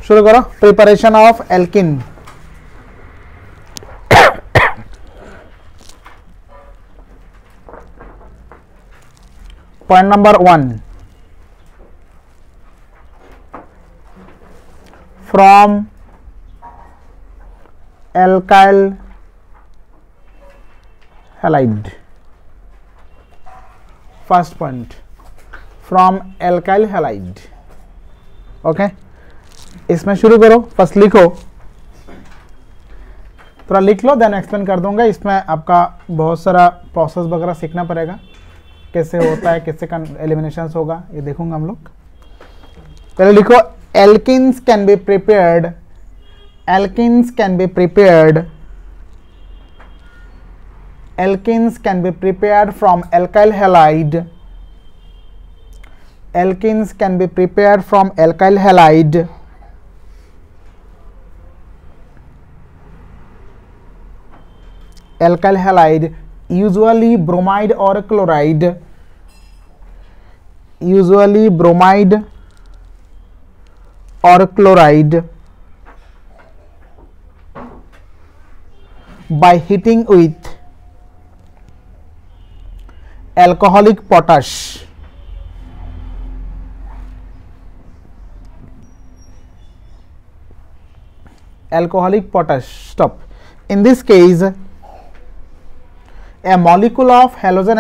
शुरू करो। Preparation of alkene. Point number 1, from alkyl halide. First point, from alkyl halide. Okay, इसमें शुरू करो। फर्स्ट लिखो, थोड़ा लिख लो, देन एक्सप्लेन कर दूंगा। इसमें आपका बहुत सारा प्रोसेस वगैरह सीखना पड़ेगा, कैसे होता है, कैसे एलिमिनेशन होगा, ये देखूंगा हम लोग। पहले लिखो, alkenes can be prepared, alkenes can be prepared, alkenes can be prepared from alkyl halide, alkenes can be prepared from alkyl halide, alkyl halide, usually bromide or chloride, usually bromide or chloride, by heating with alcoholic potash, alcoholic potash. Stop. In this case, a molecule of halogen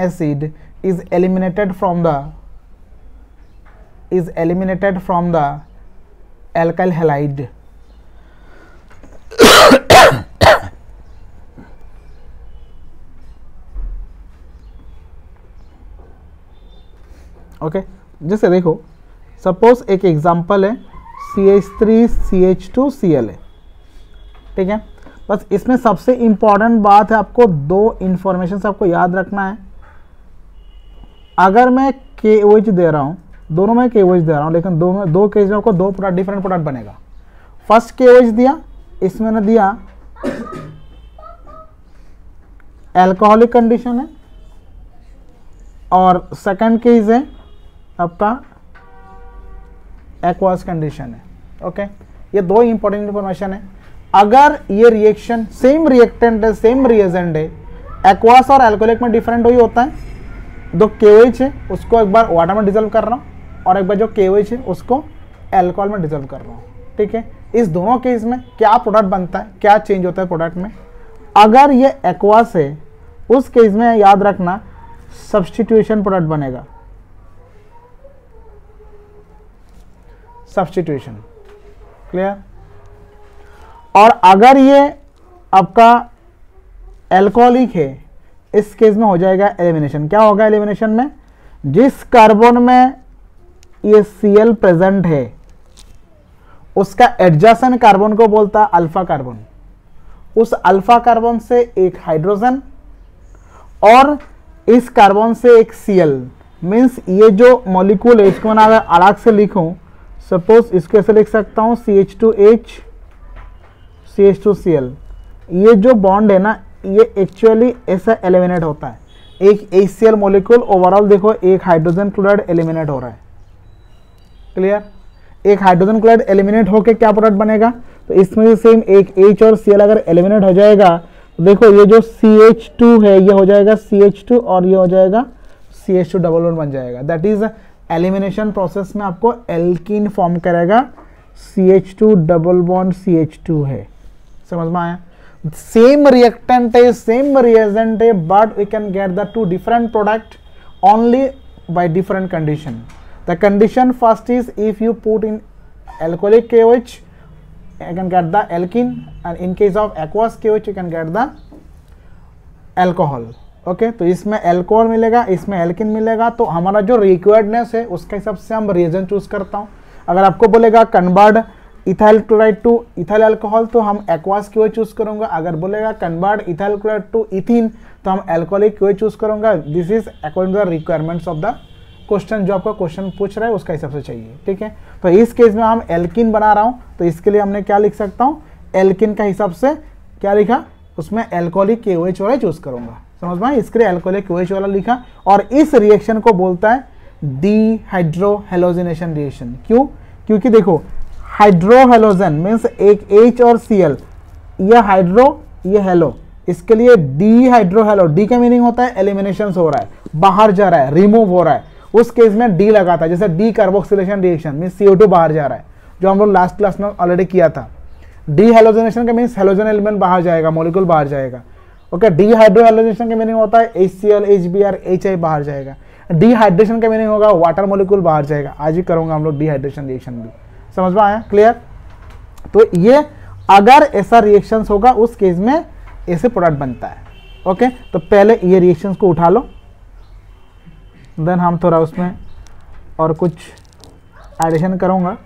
acid is eliminated from the alkyl halide. Okay, जैसे देखो, suppose एक example है CH3CH2Cl है, ठीक है। बस इसमें सबसे इंपॉर्टेंट बात है, आपको दो इंफॉर्मेशन आपको याद रखना है। अगर मैं KOH दे रहा हूँ, दोनों में KOH दे रहा हूँ, लेकिन दो केस में आपको दो प्रोडक्ट, डिफरेंट प्रोडक्ट बनेगा। फर्स्ट KOH दिया, इसमें ने दिया एल्कोहलिक कंडीशन है, और सेकंड केस है आपका एक्वास कंडीशन है। ओके, ये दो इंपॉर्टेंट इंफॉर्मेशन है। अगर ये रिएक्शन सेम रिएक्टेंट है, सेम रिएजेंट है, एक्वास और एल्कोहलिक में डिफरेंट वही होता है। दो KOH है, उसको एक बार वाटर में डिजोल्व कर रहा हूँ, और एक बार जो KOH है उसको अल्कोहल में डिजोल्व कर रहा हूँ, ठीक है। इस दोनों केस में क्या प्रोडक्ट बनता है, क्या चेंज होता है प्रोडक्ट में। अगर ये एक्वास है, उस केस में याद रखना सब्स्टिट्यूशन प्रोडक्ट बनेगा, सब्स्टिट्यूशन। क्लियर। और अगर ये आपका एल्कोहलिक है, इस केस में हो जाएगा एलिमिनेशन। क्या होगा एलिमिनेशन में, जिस कार्बन में ये Cl प्रेजेंट है, उसका एडजेसेंट कार्बन को बोलता है अल्फा कार्बन। उस अल्फा कार्बन से एक हाइड्रोजन और इस कार्बन से एक Cl, मीन्स ये जो मॉलिक्यूल है, इसको मैं अगर अलग से लिखूं, सपोज इसको ऐसे लिख सकता हूं CH2H CH2Cl। ये जो बॉन्ड है ना, ये एक्चुअली ऐसा एलिमिनेट होता है। एक HCl मॉलिक्यूल ओवरऑल देखो, एक हाइड्रोजन क्लोराइड एलिमिनेट हो रहा है। क्लियर। एक हाइड्रोजन क्लोराइड एलिमिनेट होके क्या प्रोडक्ट बनेगा, तो इसमें भी सेम एक H और Cl अगर एलिमिनेट हो जाएगा, तो देखो ये जो CH2 है, ये हो जाएगा CH2 और ये हो जाएगा CH2 डबल बॉन्ड बन जाएगा। दैट इज एलिमिनेशन प्रोसेस में आपको एल्कीन फॉर्म करेगा। CH2 डबल बॉन्ड CH2 है, समझ में आया। सेम रिएक्टेंट है, सेम रिएजेंट है, but we can get the two different product only by different condition. The condition first is if you put in alcoholic KOH, you can get the alkene, and in case of aqueous KOH you can get the alcohol. Okay, तो इसमें alcohol मिलेगा, इसमें alkene मिलेगा। तो हमारा जो रिक्वायर्डनेस है उसके हिसाब से हम रिएजेंट चूज करता हूँ। अगर आपको बोलेगा convert ethyl chloride to ethyl alcohol, तो हम एक्वास क्यों चूज करूंगा। अगर बोलेगा convert ethyl chloride to ethene, तो हम अल्कोहलिक क्यों चूज करूंगा। This is according to the requirements of the question, जो आपका क्वेश्चन पूछ रहा है उसका हिसाब से चाहिए, ठीक है। तो इस केस में हम एल्किन बना रहा हूँ, तो इसके लिए हमने क्या लिख सकता हूँ, एल्किन का हिसाब से क्या लिखा, उसमें एल्कोहलिक KOH वाला चूज करूंगा। समझ में, इसके लिए अल्कोहलिक OH वाला लिखा। और इस रिएक्शन को बोलता है डीहाइड्रोहेलोजिनेशन रिएक्शन। क्यों? क्योंकि देखो हाइड्रोहेलोजन मीन्स एक H और Cl, ये हाइड्रो ये हेलो, इसके लिए डीहाइड्रोहेलो, डी का मीनिंग होता है एलिमिनेशन हो रहा है, बाहर जा रहा है, रिमूव हो रहा है, उस केस में डी लगाता है। जैसे D carboxylation reaction mean CO2 बाहर जा रहा है, जो हम लोग लास्ट क्लास में ऑलरेडी किया था। डी हेलोजनेशन का मीन्स हेलोजन एलिमेंट बाहर जाएगा, मॉलिक्यूल बाहर जाएगा। ओके, डीहाइड्रोहेलोजनेशन का मीनिंग होता है HCl HBr HI बाहर जाएगा। डिहाइड्रेशन का मीनिंग होगा वाटर मॉलिक्यूल बाहर जाएगा। आज ही करूंगा हम लोग डिहाइड्रेशन रिएक्शन भी, समझ में आया? क्लियर? तो ये अगर ऐसा रिएक्शंस होगा उस केस में ऐसे प्रोडक्ट बनता है। ओके, तो पहले ये रिएक्शंस को उठा लो, देन हम थोड़ा उसमें और कुछ एडिशन करूंगा।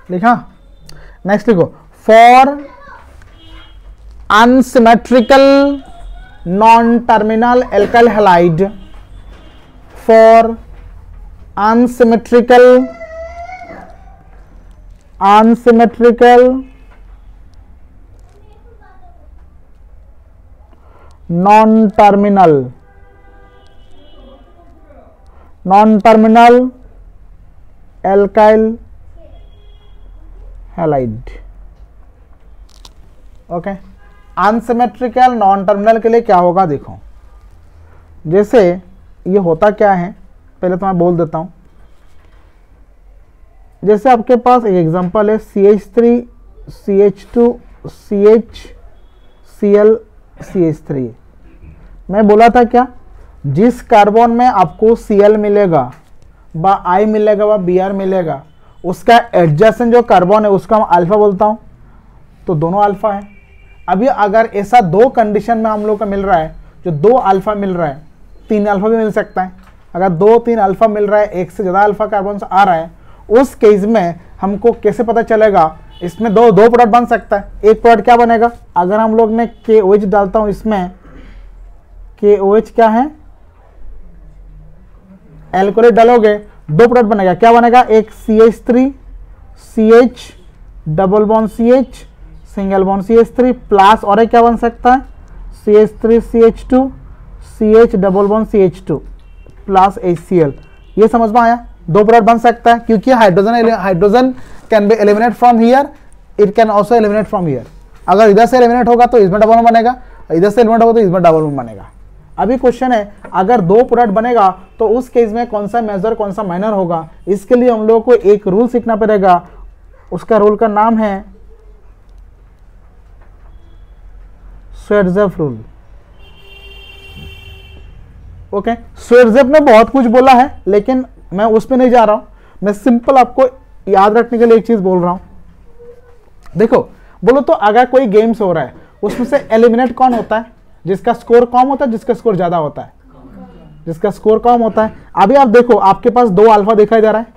लिखा, नेक्स्ट लिखो, for unsymmetrical non terminal alkyl halide, for unsymmetrical non terminal alkyl halide. Okay, unsymmetrical non terminal के लिए क्या होगा देखो, जैसे ये होता क्या है पहले तो मैं बोल देता हूं। जैसे आपके पास एक एग्जांपल है CH3 CH2 CH Cl CH3। मैं बोला था क्या, जिस कार्बन में आपको Cl मिलेगा व I मिलेगा व Br मिलेगा, उसका एडजेसेंट जो कार्बन है उसका मैं अल्फा बोलता हूं, तो दोनों अल्फा है। अभी अगर ऐसा दो कंडीशन में हम लोग का मिल रहा है, जो दो अल्फा मिल रहा है, 3 अल्फा भी मिल सकता है। अगर 2-3 अल्फा मिल रहा है, एक से ज़्यादा अल्फा कार्बन से आ रहा है, उस केस में हमको कैसे पता चलेगा, इसमें दो प्रोडक्ट बन सकता है। एक प्रोडक्ट क्या बनेगा, अगर हम लोग ने KOH डालता हूं, इसमें KOH क्या है, एल्कोहलिक डालोगे, दो प्रोडक्ट बनेगा। क्या बनेगा, एक CH3 CH double bond CH single bond CH3 plus, और एक क्या बन सकता है, CH3 CH2 CH double bond CH2 plus HCl। ये समझ में आया, दो प्रोडक्ट बन सकता है, क्योंकि hydrogen can be eliminate from here, it can also eliminate from here. अगर इधर से एलिमिनेट होगा तो इसमें डबल बॉन्ड बनेगा, इधर से एलिमिनेट होगा तो इसमें डबल बॉन्ड बनेगा। अभी क्वेश्चन है, अगर दो प्रोडक्ट बनेगा तो उस केस में कौन सा मेजर कौन सा माइनर होगा, इसके लिए हम लोगों को एक रूल सीखना पड़ेगा। उसका रूल का नाम है स्वेर्ट्ज़ेफ रूल। ओके, स्वेर्ट्ज़ेफ ने बहुत कुछ बोला है, लेकिन मैं उस पर नहीं जा रहा हूं, मैं सिंपल आपको याद रखने के लिए एक चीज बोल रहा हूं। देखो, बोलो तो अगर कोई गेम्स हो रहा है, उसमें से एलिमिनेट कौन होता है, जिसका स्कोर कम होता है, जिसका स्कोर ज्यादा होता है, जिसका स्कोर कम होता है। अभी आप देखो, आपके पास 2 अल्फा दिखाई दे रहा है,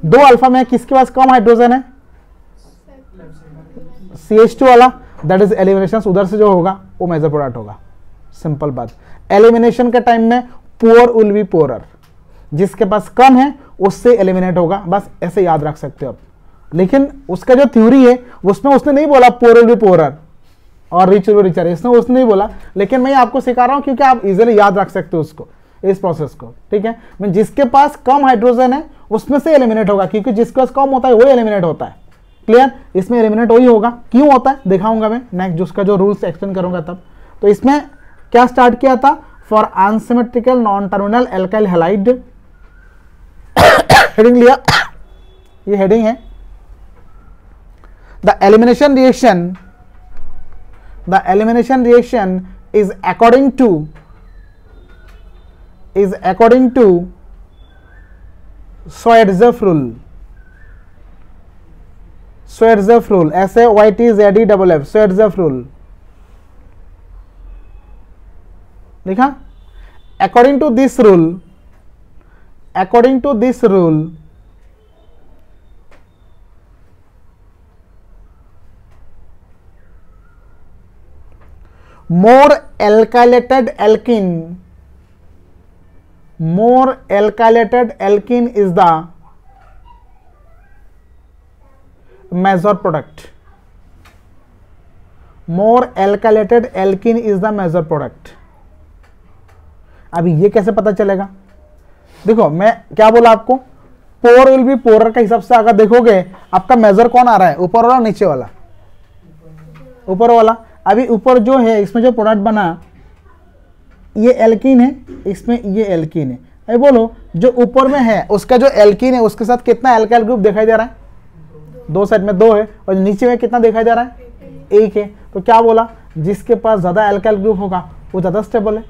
2 अल्फा में किसके पास कम हाइड्रोजन है, CH2 वाला, दैट इज एलिमिनेशन। उधर से जो होगा वो मेजर प्रोडक्ट होगा, सिंपल बात। एलिमिनेशन के टाइम में पुअर विल बी पुअरर, जिसके पास कम है उससे एलिमिनेट होगा, बस ऐसे याद रख सकते हो आप। लेकिन उसका जो थ्योरी है उसमें उसने नहीं बोला पुअर विल बी पुअरर और रिच विल बी रिचर, इसने उसने नहीं बोला, लेकिन मैं आपको सिखा रहा हूं क्योंकि आप इजीली याद रख सकते हो उसको, इस प्रोसेस को। ठीक है, मैं जिसके पास कम हाइड्रोजन है उसमें से एलिमिनेट होगा, क्योंकि जिसके पास कम होता है वो एलिमिनेट होता है। क्लियर, इसमें एलिमिनेट वही होगा। क्यों होता है दिखाऊंगा मैं नेक्स्ट, जिसका जो रूल्स एक्सप्लेन करूंगा तब। तो इसमें क्या स्टार्ट किया था, for unsymmetrical non terminal alkyl halide, heading लिया, ये हेडिंग है। The elimination reaction is according to Swerdzeff rule, Swerdzeff rule, SAYTZEFF, Swerdzeff rule लिखा। according to this rule more alkylated alkene is the major product. More alkylated alkene is the major product. अभी ये कैसे पता चलेगा? देखो मैं क्या बोला आपको, पोर विल बी पोरर का हिसाब से अगर देखोगे आपका मेजर कौन आ रहा है, ऊपर वाला नीचे वाला? ऊपर वाला। अभी ऊपर जो है इसमें जो प्रोडक्ट बना ये एल्कीन है, इसमें ये एल्कीन है। अभी बोलो जो ऊपर में है उसका जो एल्कीन है उसके साथ कितना एल्काइल ग्रुप दिखाई दे रहा है? दो साइड में दो है, और नीचे में कितना दिखाई दे रहा है? एक है। तो क्या बोला, जिसके पास ज्यादा एल्काइल ग्रुप होगा वो ज्यादा स्टेबल है।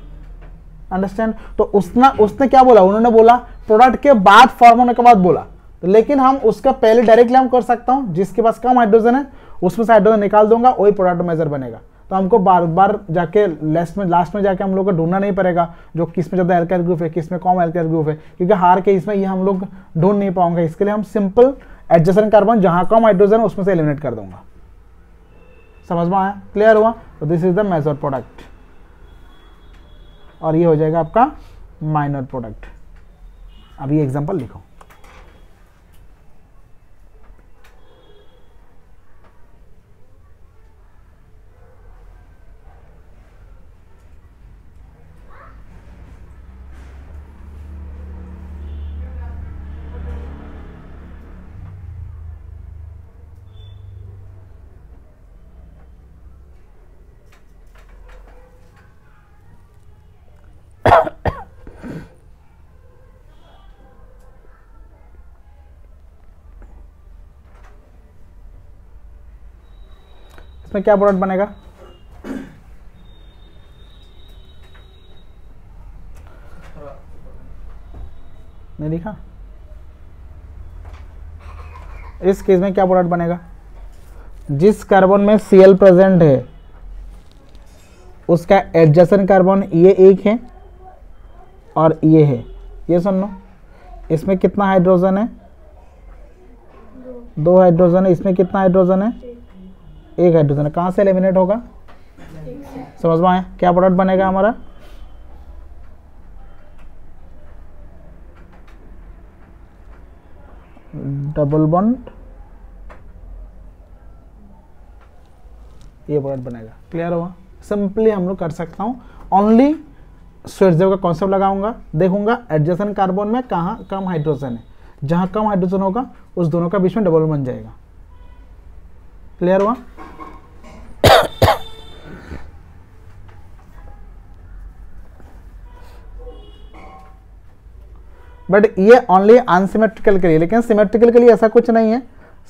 अंडरस्टैंड? तो उसने क्या बोला, उन्होंने बोला प्रोडक्ट के बाद फॉर्म होने के बाद बोला, तो लेकिन हम उसका पहले डायरेक्टली हम कर सकता हूं, जिसके पास कम हाइड्रोजन है उसमें से हाइड्रोजन निकाल दूंगा, वही प्रोडक्ट मेजर बनेगा। तो हमको बार बार जाके लास्ट में जाके हम लोग को ढूंढना नहीं पड़ेगा जो किस में ज्यादा एल्काइल ग्रुप है, किस में कम एल्काइल ग्रुप है, क्योंकि हार के इसमें ये हम लोग ढूंढ नहीं पाएंगे। इसके लिए हम सिंपल एडजेसेंट कार्बन जहां कम हाइड्रोजन है उसमें से एलिमिनेट कर दूंगा। समझ में आया? क्लियर हुआ? तो this is the major product, और ये हो जाएगा आपका माइनर प्रोडक्ट। अब ये एग्जांपल लिखो। इसमें क्या प्रोडक्ट बनेगा? नहीं लिखा? इस केस में क्या प्रोडक्ट बनेगा? जिस कार्बन में Cl प्रेजेंट है उसका एडजेसेंट कार्बन ये एक है और ये है। ये सुन लो, इसमें कितना हाइड्रोजन है? दो हाइड्रोजन है। इसमें कितना हाइड्रोजन है? एक हाइड्रोजन है। कहाँ से एलिमिनेट होगा? समझ में आया? क्या प्रोडक्ट बनेगा हमारा? डबल बॉन्ड, ये प्रोडक्ट बनेगा। क्लियर हुआ? सिंपली हम लोग कर सकता हूं, ओनली स्वेटजेव का कॉन्सेप्ट लगाऊंगा, देखूंगा एडजेसेंट कार्बन में कहाँ कम हाइड्रोजन है, जहां कम हाइड्रोजन होगा उस दोनों का बीच में डबल बन जाएगा। क्लियर हुआ? बट ये ओनली अनसिमेट्रिकल के लिए, लेकिन सिमेट्रिकल के लिए ऐसा कुछ नहीं है।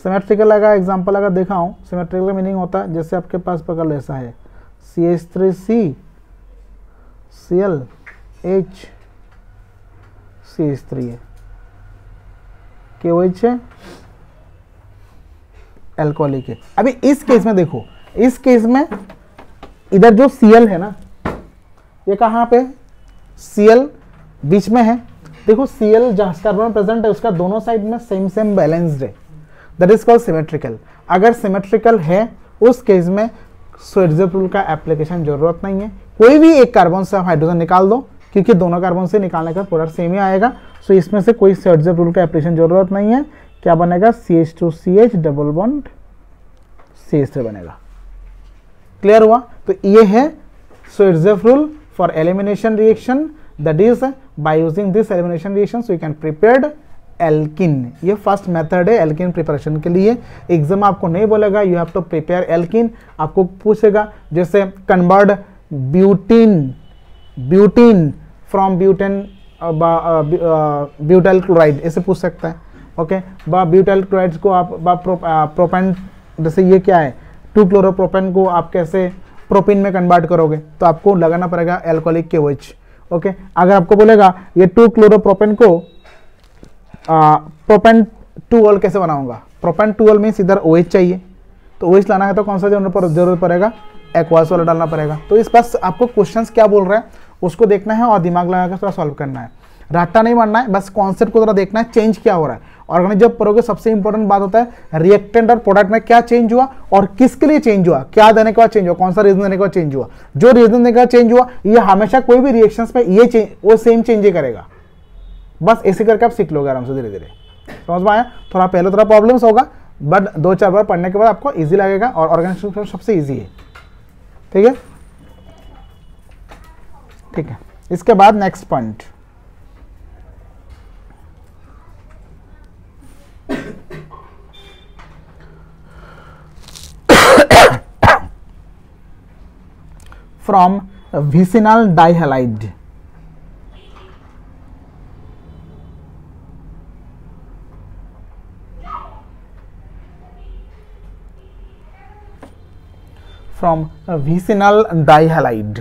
सिमेट्रिकल का एग्जांपल अगर दिखाऊं, सिमेट्रिकल का मीनिंग होता है जैसे आपके पास पकड़ ऐसा है CH3C Cl H CH3 है, KOH है, एल्कोहलिक है। अभी इस केस में देखो, इस केस में इधर जो Cl है ना, ये कहाँ पे? Cl बीच में है। देखो Cl जहां कार्बन प्रेजेंट है उसका दोनों साइड में सेम बैलेंस्ड है, दैट इज कॉल्ड सिमेट्रिकल। अगर सिमेट्रिकल है उस केस में स्वेटजेव रूल का एप्लीकेशन जरूरत नहीं है। कोई भी एक कार्बन से आप हाइड्रोजन निकाल दो, क्योंकि दोनों कार्बन से निकालने का प्रोडक्ट सेम ही आएगा। सो इसमें से कोई स्वेटजेव रूल का एप्लीकेशन जरूरत नहीं है। क्या बनेगा? CH2CH डबल बॉन्ड CH3 बनेगा। क्लियर हुआ? तो ये है Saytzeff rule for elimination reaction, that is by using this elimination reaction so you can prepared alkene। ये फर्स्ट मेथड है एल्किन प्रिपरेशन के लिए। एग्जाम आपको नहीं बोलेगा you have to prepare alkene, आपको पूछेगा जैसे convert butene from butyl chloride, ऐसे पूछ सकता है। ओके, ब्यूटाइल क्लोराइड को आप प्रोपेन, जैसे ये क्या है 2-क्लोरोप्रोपेन को आप कैसे प्रोपिन में कन्वर्ट करोगे, तो आपको लगाना पड़ेगा एल्कोहलिक KOH। ओके, अगर आपको बोलेगा ये 2-क्लोरोप्रोपेन को प्रोपेन 2-ऑल कैसे बनाऊंगा, प्रोपेन 2-ऑल मीन्स इधर OH चाहिए, तो OH लाना है तो कौन सा जरूरत पड़ेगा? एक्वास वाला डालना पड़ेगा। तो इस बस आपको क्वेश्चंस क्या बोल रहे हैं उसको देखना है और दिमाग लगाकर थोड़ा सॉल्व करना है। रट्टा नहीं मारना है, बस कॉन्सेप्ट को थोड़ा देखना है, चेंज क्या हो रहा है। ऑर्गेनिक जब पढ़ोगे सबसे इंपॉर्टेंट बात होता है रिएक्टेंट और प्रोडक्ट में क्या चेंज हुआ और किसके लिए चेंज हुआ, क्या देने के बाद चेंज हुआ, कौन सा रीजन देने के बाद चेंज हुआ। जो रीजन देने के बाद चेंज हुआ ये हमेशा कोई भी रिएक्शंस में ये चेंज वो सेम चेंज ही करेगा। बस ऐसे करके आप सीख लोगे आराम से धीरे धीरे। समझ में आया? थोड़ा पहले थोड़ा प्रॉब्लम्स होगा बट 2-4 बार पढ़ने के बाद आपको इजी लगेगा और ऑर्गेनाइजेशन सबसे इजी है। ठीक है, ठीक है। इसके बाद next point, from vicinal dihalide. From vicinal dihalide.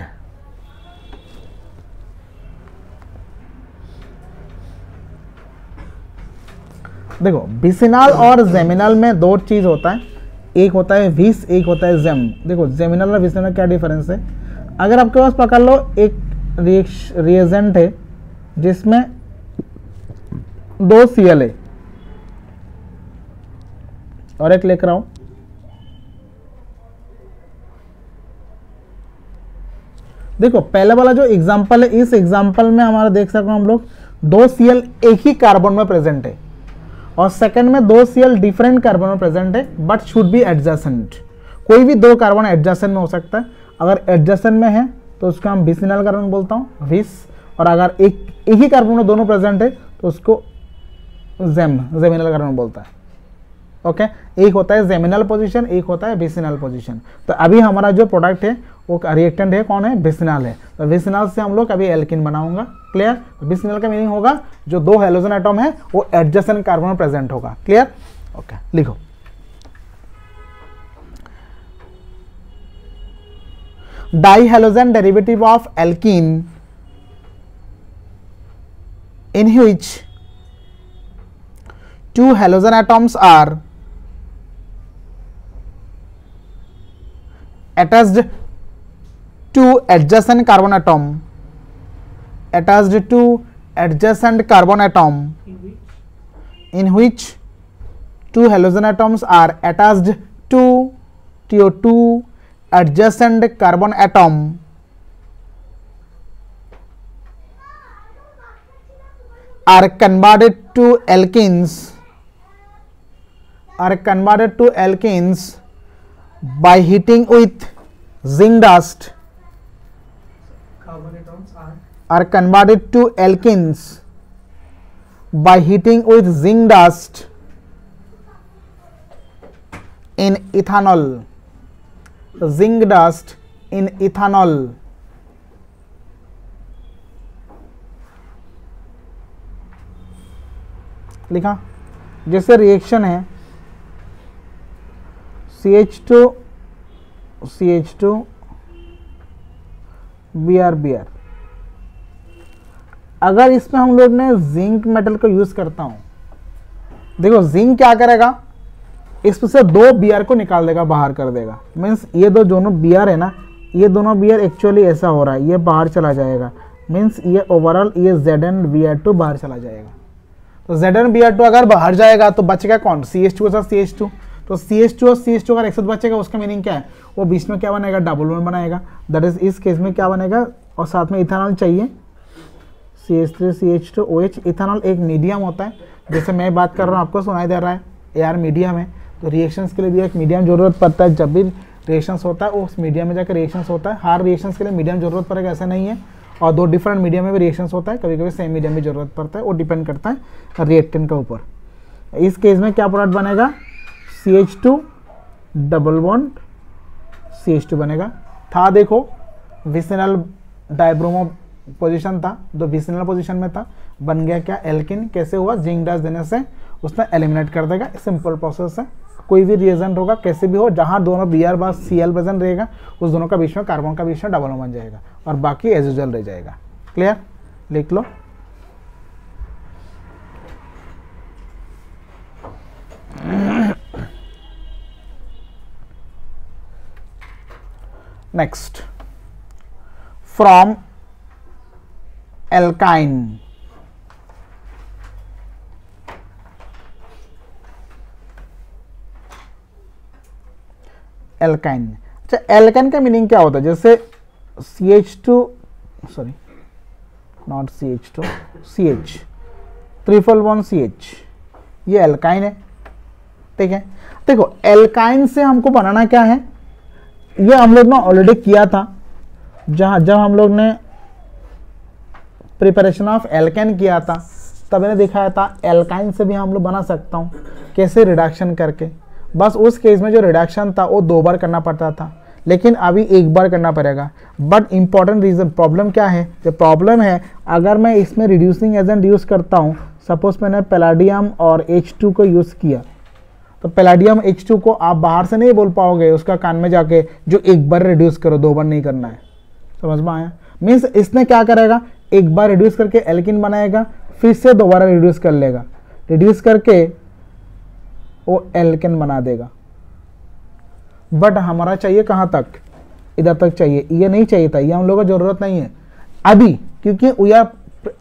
देखो विसिनल और जेमिनल में दो चीज होता है, एक होता है विस, एक होता है जेम। देखो जेमिनल और विसिनल क्या डिफरेंस है। अगर आपके पास पकड़ लो एक रिएजेंट है जिसमें 2 Cl है और एक लेकर आओ, देखो पहले वाला जो एग्जांपल है इस एग्जांपल में हमारा देख सकते हो हम लोग 2 Cl एक ही कार्बन में प्रेजेंट है और सेकंड में 2 Cl डिफरेंट कार्बन में प्रेजेंट है बट शुड बी एडजेसेंट। कोई भी 2 कार्बन एडजेसेंट में हो सकता है, अगर एडजेसेंट में है तो उसको हम विसिनल कार्बन बोलता हूँ विस, और अगर एक ही कार्बन में दोनों प्रेजेंट है तो उसको जेमिनल कार्बन बोलता है। ओके, एक होता है जेमिनल पोजीशन, एक होता है विसिनल पोजीशन। तो अभी हमारा जो प्रोडक्ट है वो रिएक्टेंट है कौन है, विसिनल है। तो विसिनल से हम लोग अभी एल्किन बनाऊंगा। क्लियर? विसिनल का मीनिंग होगा जो 2 हेलोजन एटम है वो एडजेसेंट कार्बन में प्रेजेंट होगा। क्लियर? ओके, लिखो dihalogen derivative of alkene in which 2 halogen atoms are attached to adjacent carbon atom, attached to adjacent carbon atom, in which 2 halogen atoms are attached to CO2 adjacent carbon atom are converted to alkenes, by heating with zinc dust, are converted to alkenes by heating with zinc dust in ethanol, zinc dust in ethanol, लिखा। जैसे reaction है CH2 Br, अगर इसमें हम लोग ने zinc metal को use करता हूं, देखो जिंक क्या करेगा, इसमें से 2 Br को निकाल देगा, बाहर कर देगा। मीन्स ये दोनों Br है ना, ये दोनों Br एक्चुअली ऐसा हो रहा है, ये बाहर चला जाएगा। मीन्स ये ओवरऑल ये ZnBr2 बाहर चला जाएगा। तो ZnBr2 अगर बाहर जाएगा तो बचेगा कौन, CH2 के साथ CH2। तो CH2 और CH2 अगर एक साथ बचेगा उसका मीनिंग क्या है, वो बीच में क्या बनेगा, डबल बॉन्ड बनाएगा। दैट इज इस केस में क्या बनेगा, और साथ में इथेनॉल चाहिए, CH3 CH2 OH। इथेनॉल एक मीडियम होता है, जैसे मैं बात कर रहा हूँ आपको सुनाई दे रहा है यार मीडियम है। तो रिएक्शंस के लिए भी एक मीडियम जरूरत पड़ता है। जब भी रिएक्शंस होता है उस मीडियम में जाकर रिएक्शंस होता है। हर रिएक्शंस के लिए मीडियम जरूरत पड़ेगा ऐसा नहीं है, और 2 डिफरेंट मीडियम में भी रिएक्शंस होता है, कभी कभी सेम मीडियम में जरूरत पड़ता है, वो डिपेंड करता है रिएक्टेंट के ऊपर। इस केस में क्या प्रोडक्ट बनेगा, CH2 डबल बॉन्ड CH2 बनेगा। था देखो विसिनल डाइब्रोमो पोजीशन था, जो विसिनल पोजीशन में था, बन गया क्या, एल्किन। कैसे हुआ, जिंक डस्ट देने से उसने एलिमिनेट कर देगा। सिंपल प्रोसेस है। कोई भी रिएजेंट होगा कैसे भी हो, जहां दोनों Br बाद Cl प्रेजेंट रहेगा उस दोनों का बीच में कार्बन का बीच में डबल बन जाएगा और बाकी एज यूजुअल रह जाएगा। क्लियर? लिख लो। Next, from alkyne alkyne. अच्छा, एल्काइन का मीनिंग क्या होता है? जैसे CH2, sorry not CH2, CH, triple bond CH, ये एल्काइन है, ठीक है। देखो एल्काइन से हमको बनाना क्या है, ये हम लोग ने ऑलरेडी किया था, जब हम लोग ने प्रिपरेशन ऑफ एल्काइन किया था तब मैंने दिखाया था एल्काइन से भी हम लोग बना सकता हूँ, कैसे रिडक्शन करके। बस उस केस में जो रिडक्शन था वो 2 बार करना पड़ता था, लेकिन अभी 1 बार करना पड़ेगा। बट इंपॉर्टेंट रीजन, प्रॉब्लम क्या है? जो प्रॉब्लम है, अगर मैं इसमें रिड्यूसिंग एजेंट यूज़ करता हूँ, सपोज मैंने पैलाडियम और H2 को यूज़ किया, तो पैलाडियम H2 को आप बाहर से नहीं बोल पाओगे उसका कान में जाके जो 1 बार रिड्यूस करो, 2 बार नहीं करना है। समझ में आया? मीन्स इसने क्या करेगा, 1 बार रिड्यूस करके एल्किन बनाएगा, फिर से दोबारा रिड्यूस कर लेगा, रिड्यूस करके वो एल्केन बना देगा। बट हमारा चाहिए कहाँ तक? इधर तक चाहिए, ये नहीं चाहिए था, ये हम लोगों को जरूरत नहीं है अभी, क्योंकि we are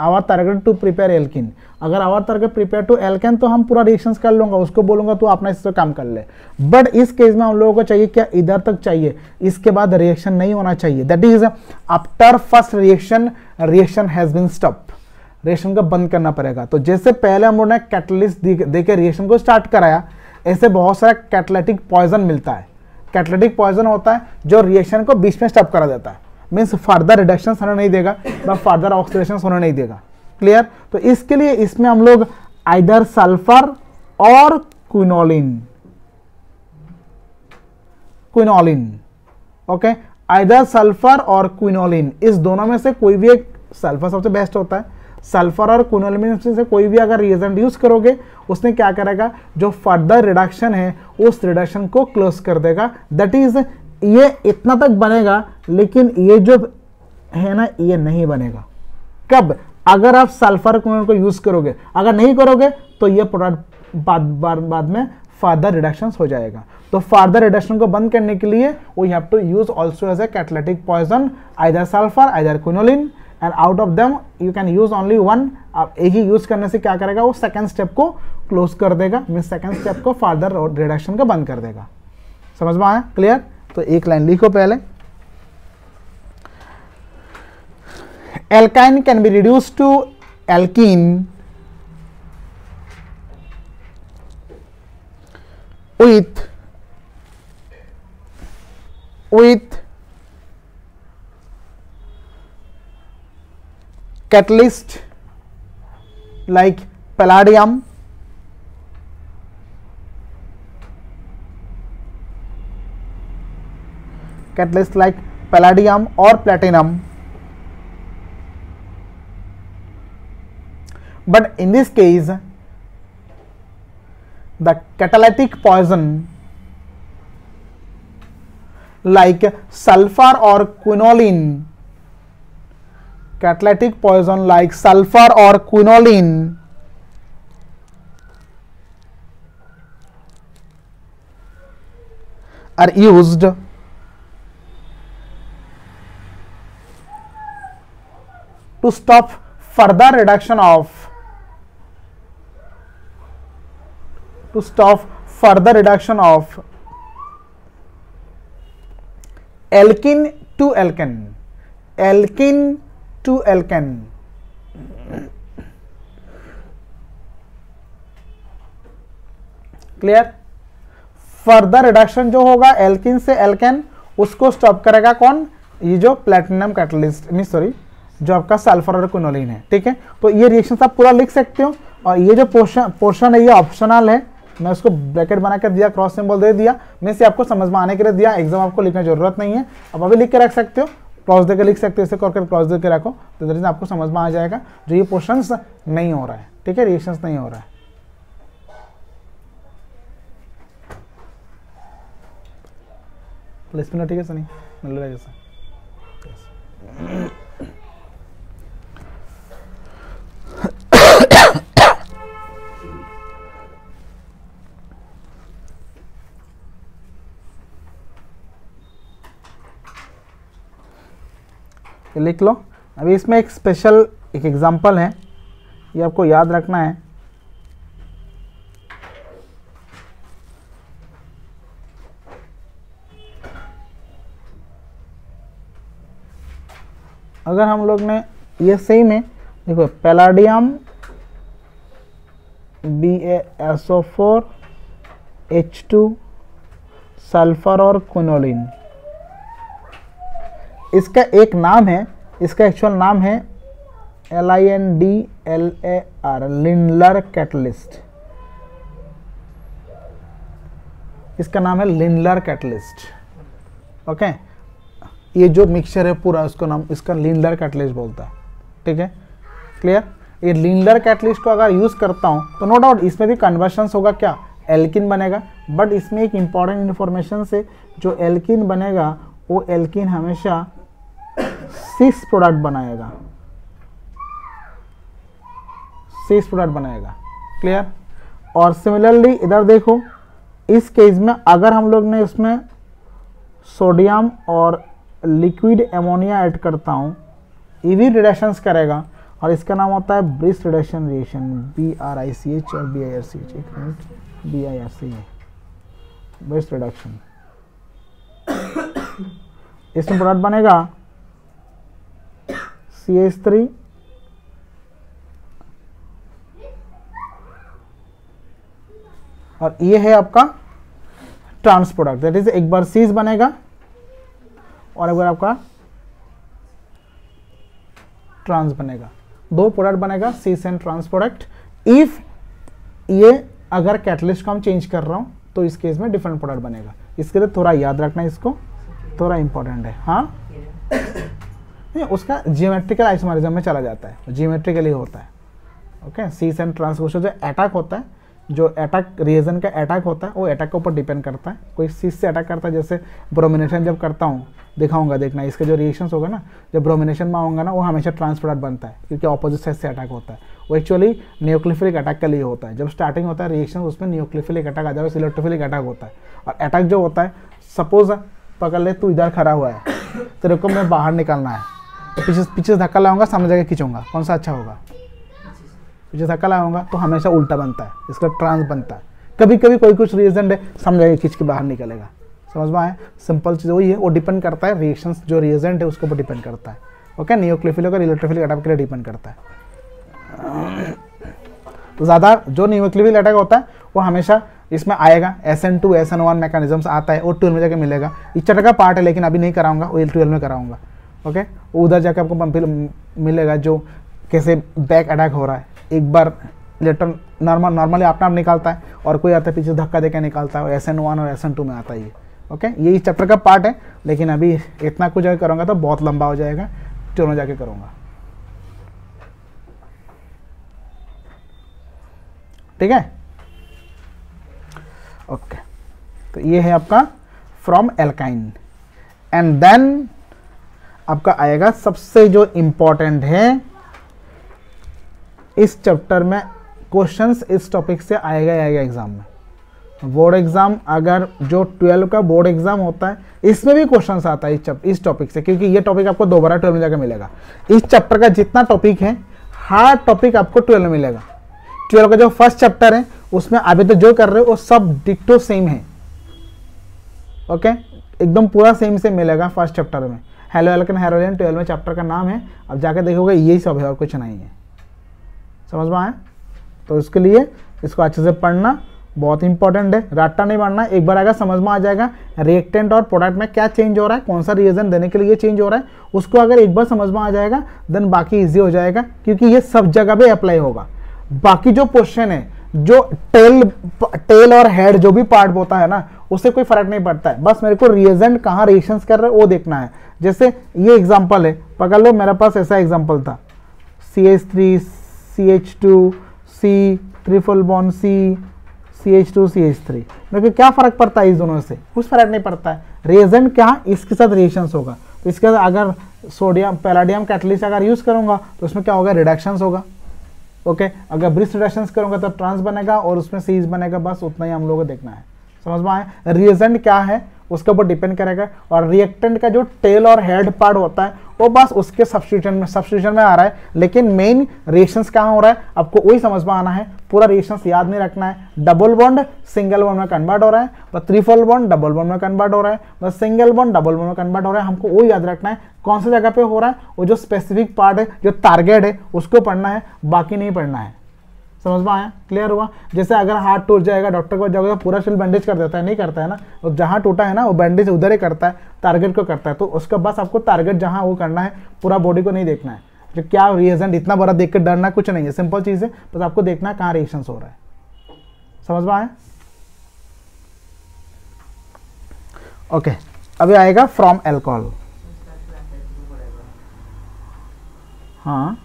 our target to prepare alkene. अगर our target prepare to alkane तो हम पूरा रिएक्शंस कर लूंगा, उसको बोलूंगा तो अपना इससे काम कर ले। बट इस केस में हम लोगों को चाहिए क्या? इधर तक चाहिए, इसके बाद रिएक्शन नहीं होना चाहिए। That is after first reaction has been stop, reaction को बंद करना पड़ेगा। तो जैसे पहले हम लोगों ने कैटलिस्ट देके रिएक्शन को स्टार्ट कराया, ऐसे बहुत सारा कैटलिटिक पॉइजन मिलता है। कैटलिटिक पॉइजन होता है जो रिएक्शन को बीच में स्टॉप करा देता है, मीन्स फर्दर रिडक्शन होने नहीं देगा, बट फर्दर ऑक्सीडेशन होने नहीं देगा। क्लियर? तो इसके लिए इसमें हम लोग आइदर सल्फर और क्विनोलिन, ओके, आइदर सल्फर और क्विनोलिन, इस दोनों में से कोई भी एक, सल्फर सबसे बेस्ट होता है, सल्फर और क्विनोलिन से कोई भी अगर रिएजेंट यूज करोगे, उसने क्या करेगा, जो फर्दर रिडक्शन है उस रिडक्शन को क्लोज कर देगा। दैट इज, ये इतना तक बनेगा, लेकिन ये जो है ना, ये नहीं बनेगा। कब? अगर आप सल्फर क्विनोलिन को यूज करोगे, अगर नहीं करोगे तो ये प्रोडक्ट बाद में फर्दर रिडक्शन हो जाएगा। तो फर्दर रिडक्शन को बंद करने के लिए we have to use also as a catalytic poison, either sulphur either quinoline, and out of them you can use only one. आप एक ही यूज करने से क्या करेगा, वो सेकंड स्टेप को क्लोज कर देगा, मीन सेकंड स्टेप को फर्दर रिडक्शन को बंद कर देगा। समझ में आया? क्लियर? तो एक लाइन लिखो पहले, alkyne can be reduced to alkene with catalyst like palladium, or platinum. But in this case, the catalytic poison like sulfur or quinoline, catalytic poison like sulfur or quinoline are used to stop further reduction of alkene to alkane, clear? Further reduction जो होगा alkene से alkene, उसको stop करेगा कौन? ये जो platinum catalyst, mean sorry, जो आपका सल्फर और क्विनोलिन है। ठीक है, तो ये रिएक्शन आप पूरा लिख सकते हो, और ये जो पोर्शन है ये ऑप्शनल है, मैं उसको ब्रैकेट बना कर दिया, क्रॉस सिंबल दे दिया, मैं से आपको समझ में आने के लिए दिया, एग्जाम आपको लिखने की जरूरत नहीं है, अब अभी लिख के रख सकते हो, क्लॉज देकर लिख सकते हो, इसे करके क्लॉज देकर रखो, तो जरिए आपको समझ में आ जाएगा जो ये पोर्शंस नहीं हो रहा है। ठीक है, रिएक्शंस नहीं हो रहा है। प्लेसमेंट ठीक है सनी, मिल रहा है जैसा। लिख लो। अभी इसमें एक स्पेशल एक एग्जांपल है, ये आपको याद रखना है। अगर हम लोग ने ये सेम है, देखो पैलाडियम BaSO4 H2 सल्फर और क्विनोलिन, इसका एक नाम है, इसका एक्चुअल नाम है LINDLAR, लिंडलर कैटलिस्ट। इसका नाम है लिंडलर कैटलिस्ट। ओके, ये जो मिक्सचर है पूरा उसको नाम, इसका लिंडलर कैटलिस्ट बोलता है। ठीक है, क्लियर। ये लिंडलर कैटलिस्ट को अगर यूज करता हूं तो नो डाउट इसमें भी कन्वर्शन होगा, क्या एल्किन बनेगा, बट इसमें एक इंपॉर्टेंट इन्फॉर्मेशन से जो एल्किन बनेगा वो एल्किन हमेशा सिस प्रोडक्ट बनाएगा, सिस प्रोडक्ट बनाएगा। क्लियर। और सिमिलरली इधर देखो, इस केस में अगर हम लोग ने इसमें सोडियम और लिक्विड एमोनिया ऐड करता हूँ, ये भी रिडक्शंस करेगा और इसका नाम होता है ब्रिस रिडक्शन रिएक्शन, BRICH और BIRCH, एक मिनट, BIRCH, ब्रिस रिडक्शन। इसमें प्रोडक्ट बनेगा CH3 और ये है आपका ट्रांस प्रोडक्ट, दैट इज एक बार सीज बनेगा और एक बार आपका ट्रांस बनेगा, दो प्रोडक्ट बनेगा, सीस एंड ट्रांस प्रोडक्ट। इफ ये अगर कैटलिस्ट को हम चेंज कर रहा हूं तो इस केस में डिफरेंट प्रोडक्ट बनेगा। इसके लिए थोड़ा याद रखना, इसको थोड़ा इंपॉर्टेंट है। हाँ, उसका जियोमेट्रिकल आइसोमरिज्म में चला जाता है, जियोमेट्रिकली होता है। ओके, सीस एंड ट्रांस जो अटैक होता है, जो अटैक रिएजन का अटैक होता है वो अटैक के ऊपर डिपेंड करता है। कोई सीस से अटैक करता है, जैसे ब्रोमिनेशन जब करता हूँ, दिखाऊंगा, देखना इसके जो रिएक्शंस होगा ना, जब ब्रोमिनेशन में आऊँगा ना, वो हमेशा ट्रांस प्रोडक्ट बनता है क्योंकि ऑपोजिट साइड से अटैक होता है। वो एक्चुअली न्यूक्लियोफिलिक अटैक के लिए होता है। जब स्टार्टिंग होता है रिएक्शन, उसमें न्यूक्लियोफिलिक अटैक आ जाएगा, इलेक्ट्रोफिलिक अटैक होता है। और अटैक जो होता है, सपोज पकड़ ले तू इधर खड़ा हुआ है, तेरे को मैं बाहर निकालना है, तो पीछे धक्का लगाऊंगा, सामने जाके खींचूंगा, कौन सा अच्छा होगा? पीछे धक्का लगाऊंगा तो हमेशा उल्टा बनता है, इसका ट्रांस बनता है। कभी कभी कोई कुछ रीजन है, सामने जाके खींच के बाहर निकलेगा। समझ में आया? सिंपल चीज़ वही है, वो डिपेंड करता है रिएक्शंस, जो रिएजेंट है उसके ऊपर डिपेंड करता है। ओके, न्यूक्लियोफिलिक और इलेक्ट्रोफिलिक अटैक के लिए डिपेंड करता है। तो ज़्यादा जो न्यूक्लियोफिलिक अटैक होता है वो हमेशा इसमें आएगा, SN2 SN1 मैकेनिज्म आता है, वो 12 में जाके मिलेगा। इस चैप्टर का पार्ट है लेकिन अभी नहीं कराऊंगा, वो 12 में कराऊंगा। ओके, उधर जाके आपको मिलेगा जो कैसे बैक अटैक हो रहा है। एक बार इलेक्ट्रॉन नॉर्मली अपना आप निकालता है और कोई आता है पीछे धक्का देकर निकालता है, SN1 और SN2 में आता है ये। ओके, ये इस चैप्टर का पार्ट है, लेकिन अभी इतना कुछ अगर करूँगा तो बहुत लंबा हो जाएगा, 12 में जाके करूँगा। ठीक है, ओके। तो ये है आपका फ्रॉम एल्काइन। एंड देन आपका आएगा सबसे जो इंपॉर्टेंट है इस चैप्टर में, क्वेश्चंस इस टॉपिक से आएगा एग्जाम में। बोर्ड एग्जाम, अगर जो 12 का बोर्ड एग्जाम होता है, इसमें भी क्वेश्चंस आता है इस टॉपिक से, क्योंकि ये टॉपिक आपको दोबारा 12 में जाकर मिलेगा। इस चैप्टर का जितना टॉपिक है, हर टॉपिक आपको 12 में मिलेगा। 12 का जो फर्स्ट चैप्टर है उसमें अभी तो जो कर रहे हो वो सब डिक्टो सेम है। ओके, एकदम पूरा सेम से मिलेगा फर्स्ट चैप्टर में। हेलो एल्केन हेरोइन 12 में चैप्टर का नाम है। अब जाकर देखोगे यही सब है और कुछ नहीं है। समझ में आया? तो इसके लिए इसको अच्छे से पढ़ना बहुत इंपॉर्टेंट है, रट्टा नहीं मारना। एक बार अगर समझ में आ जाएगा रिएक्टेंट और प्रोडक्ट में क्या चेंज हो रहा है, कौन सा रिएजेंट देने के लिए चेंज हो रहा है, उसको अगर एक बार समझ में आ जाएगा देन बाकी इजी हो जाएगा, क्योंकि ये सब जगह पे अप्लाई होगा। बाकी जो क्वेश्चन है, जो टेल और हेड जो भी पार्ट होता है ना, उससे कोई फर्क नहीं पड़ता है। बस मेरे को रिएजेंट कहाँ रिएक्शंस कर रहे हैं वो देखना है। जैसे ये एग्जांपल है, पकड़ लो, मेरे पास ऐसा एग्जांपल था, CH3 CH2 C triple bond C CH2 CH3। मेरे को क्या फर्क पड़ता है इस दोनों से? कुछ फर्क नहीं पड़ता है। रिएजेंट क्या, इसके साथ रिएक्शंस होगा। तो इसके साथ अगर सोडियम पैलाडियम कैटलिस्ट अगर यूज करूंगा तो उसमें क्या होगा, रिडक्शंस होगा। ओके, अगर ब्रिस रिडक्शंस करूंगा तो ट्रांस बनेगा और उसमें सीज बनेगा। बस उतना ही हम लोगों को देखना है। समझ में आया? रिएजेंट क्या है उसके ऊपर डिपेंड करेगा। और रिएक्टेंट का जो टेल और हेड पार्ट होता है वो बस उसके सब्स्टिट्यूशन में आ रहा है, लेकिन मेन रिएक्शंस कहाँ हो रहा है आपको वही समझ में आना है। पूरा रिएक्शंस याद नहीं रखना है। डबल बॉन्ड सिंगल बॉन्ड में कन्वर्ट हो रहा है, बस ट्रिपल बॉन्ड डबल बॉन्ड में कन्वर्ट हो रहा है, बस सिंगल बॉन्ड डबल बॉन्ड में कन्वर्ट हो रहा है। हमको वो याद रखना है कौन सी जगह पे हो रहा है, वो जो स्पेसिफिक पार्ट है, जो टारगेट है, उसको पढ़ना है, बाकी नहीं पढ़ना है। समझ में आया? क्लियर हुआ? जैसे अगर हाथ टूट जाएगा, डॉक्टर को जाओगे तो पूरा शरीर बैंडेज कर देता है, नहीं करता है ना, और जहाँ टूटा है ना वो बैंडेज उधर ही करता है, टारगेट को करता है। तो उसका बस आपको टारगेट जहाँ वो करना है, पूरा बॉडी को नहीं देखना है। जो क्या रिएजेंट इतना बड़ा देख कर डरना कुछ नहीं है, सिंपल चीज़ है, बस आपको देखना है कहाँ रिएक्शंस हो रहा है। समझ में आया? ओके, अभी आएगा फ्रॉम एल्कोहल। हाँ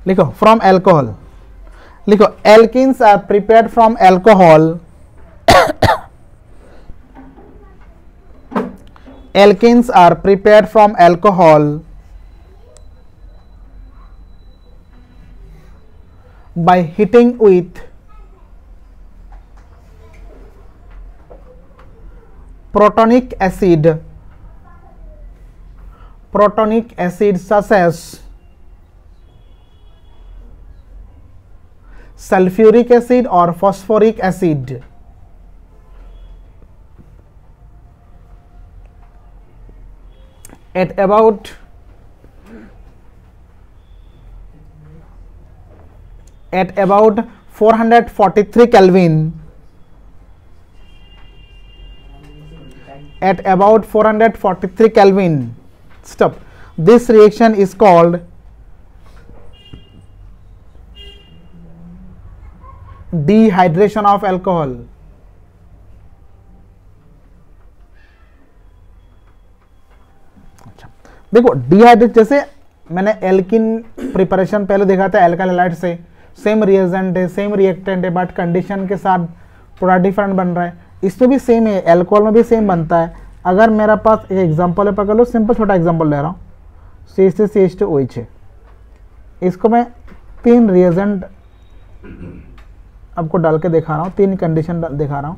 लिखो फ्रॉम एल्कोहल, लिखो alkenes are prepared from alcohol. Alkenes are prepared from alcohol by heating with protonic acid such as sulfuric acid or phosphoric acid. At about 443 Kelvin, at about 443 Kelvin, stop. This reaction is called dehydration of alcohol. देखो dehydrate, जैसे मैंने alkene preparation पहले देखा था alkyl halide से, same reagent है, same reactant है, but condition के साथ थोड़ा डिफरेंट बन रहा है। इसमें भी सेम है, एल्कोहल में भी सेम बनता है। अगर मेरा पास एक एग्जांपल है, पकड़ लो, सिंपल छोटा एग्जांपल ले रहा हूँ, CH3CH2OH है। इसको मैं 3 रिएजेंट आपको डाल के दिखा रहा हूँ, 3 कंडीशन दिखा रहा हूँ।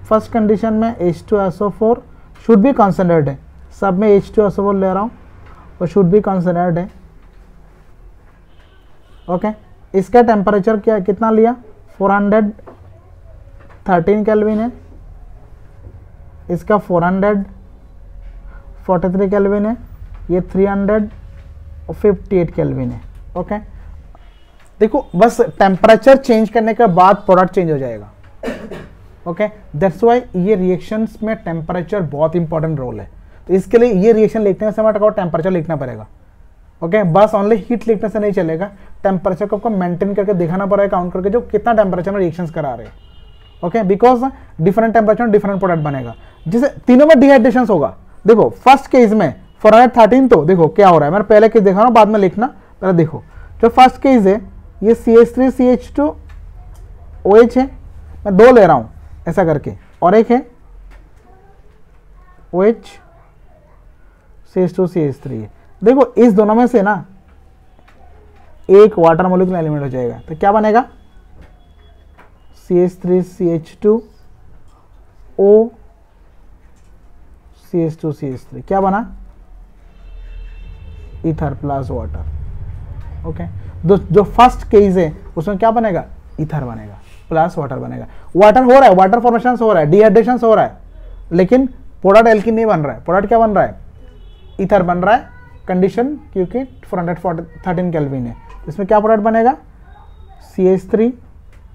फर्स्ट कंडीशन में H2SO4 शुड बी कॉन्सनट्रेट है, सब में H2SO4 ले रहा हूँ, वो शुड बी कॉन्सनट्रेट है। ओके, इसका टेम्परेचर क्या कितना लिया, 413 केल्विन है, इसका 443 केल्विन है, ये 358 केल्विन है। ओके, देखो बस टेम्परेचर चेंज करने के बाद प्रोडक्ट चेंज हो जाएगा। ओके, दैट्स वाई ये रिएक्शंस में टेम्परेचर बहुत इंपॉर्टेंट रोल है। तो इसके लिए ये रिएक्शन लिखने से हमारा टेम्परेचर लिखना पड़ेगा। ओके, बस ओनली हीट लिखने से नहीं चलेगा, टेम्परेचर को आपको मेंटेन करके दिखाना पड़ेगा, काउंट करके जो कितना टेम्परेचर में रिएक्शंस करा रहे हैं। ओके, बिकॉज डिफरेंट टेम्परेचर में डिफरेंट प्रोडक्ट बनेगा, जिसे तीनों में डिहाइड्रेशन होगा। देखो फर्स्ट केस में 413, तो देखो क्या हो रहा है, मैं पहले केस दिखा रहा हूँ, बाद में लिखना। पहले देखो जो फर्स्ट केस है ये CH3CH2OH है, मैं 2 ले रहा हूँ ऐसा करके, और एक है OH CH2CH3 है। देखो इस दोनों में से ना एक वाटर मॉलिक्यूल एलिमेंट हो जाएगा, तो क्या बनेगा, CH3CH2O CH2CH3 क्या बना, ईथर प्लस वाटर। ओके, जो फर्स्ट केस है उसमें क्या बनेगा, ईथर बनेगा प्लस वाटर बनेगा। वाटर हो रहा है, वाटर फॉर्मेशन हो रहा है, डिहाइड्रेशन हो रहा है, लेकिन प्रोडक्ट एल्किन नहीं बन रहा है। प्रोडक्ट क्या बन रहा है, ईथर बन रहा है, कंडीशन क्योंकि 413 केल्विन है। इसमें क्या प्रोडक्ट बनेगा, CH3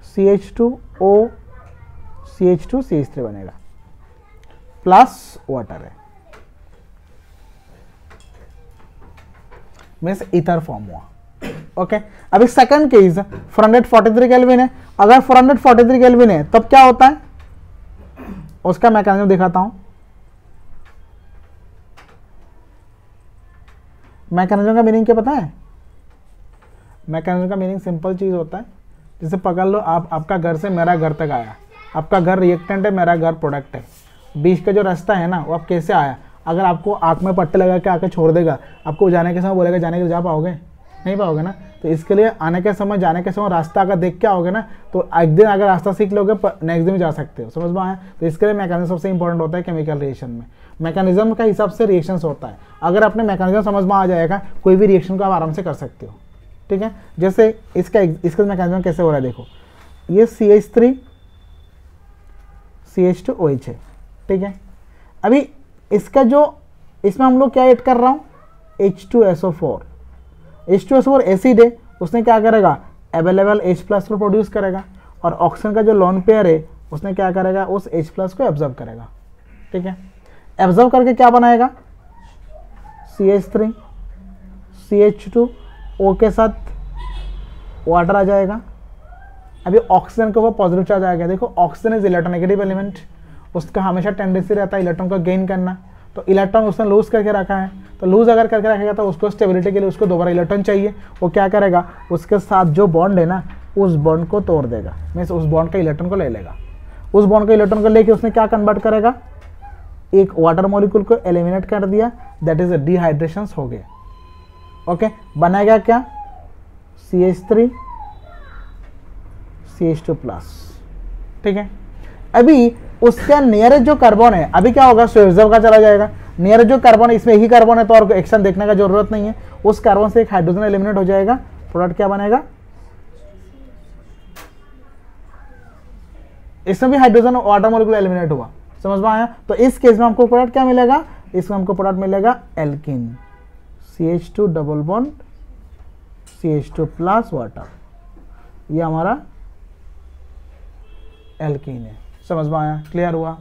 CH2O CH2 CH3 बनेगा, प्लस वाटर है, मीन्स ईथर फॉर्म हुआ। ओके, अभी सेकंड केस 443 केल्विन है। अगर 443 केल्विन है तब क्या होता है, उसका मैकेनिज्म दिखाता हूं। मैकेनिज्म का मीनिंग क्या पता है, मैकेनिज्म का मीनिंग सिंपल चीज होता है, जैसे पकड़ लो आपका घर से मेरा घर तक आया, आपका घर रिएक्टेंट है, मेरा घर प्रोडक्ट है, बीच का जो रास्ता है ना वो आप कैसे आया। अगर आपको आंख में पट्टे लगा के आके छोड़ देगा, आपको जाने के समय बोलेगा जाने के लिए जा पाओगे, नहीं पाओगे ना। तो तो इसके लिए आने के समय जाने के समय रास्ता अगर देख के आओगे ना तो एक दिन अगर रास्ता सीख लोगे नेक्स्ट दिन जा सकते हो, समझ में आया। तो इसके लिए मैकेनिज्म सबसे इंपॉर्टेंट होता है केमिकल रिएक्शन में। मैकेनिज्म का हिसाब से रिएक्शंस होता है, अगर अपने मैकेनिज्म समझ में आ जाएगा कोई भी रिएक्शन को आप आराम से कर सकते हो, ठीक है। जैसे इसका मैकेनिज्म कैसे हो रहा है देखो, ये CH3 CH2OH है, ठीक है। अभी इसका जो इसमें हम लोग क्या ऐड कर रहा हूँ, H2SO4 एसिड है, उसने क्या करेगा अवेलेबल H+ को प्रोड्यूस करेगा, और ऑक्सीजन का जो लोन पेयर है उसने क्या करेगा उस H+ को एब्जॉर्ब करेगा, ठीक है। एब्जॉर्ब करके क्या बनाएगा CH3 CH2O के साथ वाटर आ जाएगा। अभी ऑक्सीजन के ऊपर पॉजिटिव चार्ज आएगा। देखो ऑक्सीजन इज इलेक्ट्रोनेगेटिव एलिमेंट, उसका हमेशा टेंडेंसी रहता है इलेक्ट्रॉन को गेन करना, तो इलेक्ट्रॉन उसने लूज करके रखा है, तो लूज अगर करके रखेगा तो उसको स्टेबिलिटी के लिए उसको दोबारा इलेक्ट्रॉन चाहिए, वो क्या करेगा उसके साथ जो बॉन्ड है ना उस बॉन्ड को तोड़ देगा, मीन्स उस बॉन्ड का इलेक्ट्रॉन को ले लेगा। उस बॉन्ड के इलेक्ट्रॉन को लेके उसने क्या कन्वर्ट करेगा, एक वाटर मॉलिक्यूल को एलिमिनेट कर दिया, दैट इज डिहाइड्रेशन हो गया, ओके। बनाएगा क्या CH3 CH2+, ठीक है। अभी उसका नियरेस्ट जो कार्बन है अभी क्या होगा स्वेजर का चला जाएगा, नियरेस्ट जो कार्बन है इसमें ही कार्बन है तो और एक्शन देखने का जरूरत नहीं है, उस कार्बन से एक हाइड्रोजन एलिमिनेट हो जाएगा, प्रोडक्ट क्या बनेगा, इसमें भी हाइड्रोजन वाटर मॉलिक्यूल एलिमिनेट हुआ, समझ में आया। तो इस केस में हमको प्रोडक्ट क्या मिलेगा, इसमें हमको प्रोडक्ट मिलेगा alkene CH2 double bond CH2+ water, ये हमारा एल्कीन है, समझ में आया, क्लियर हुआ।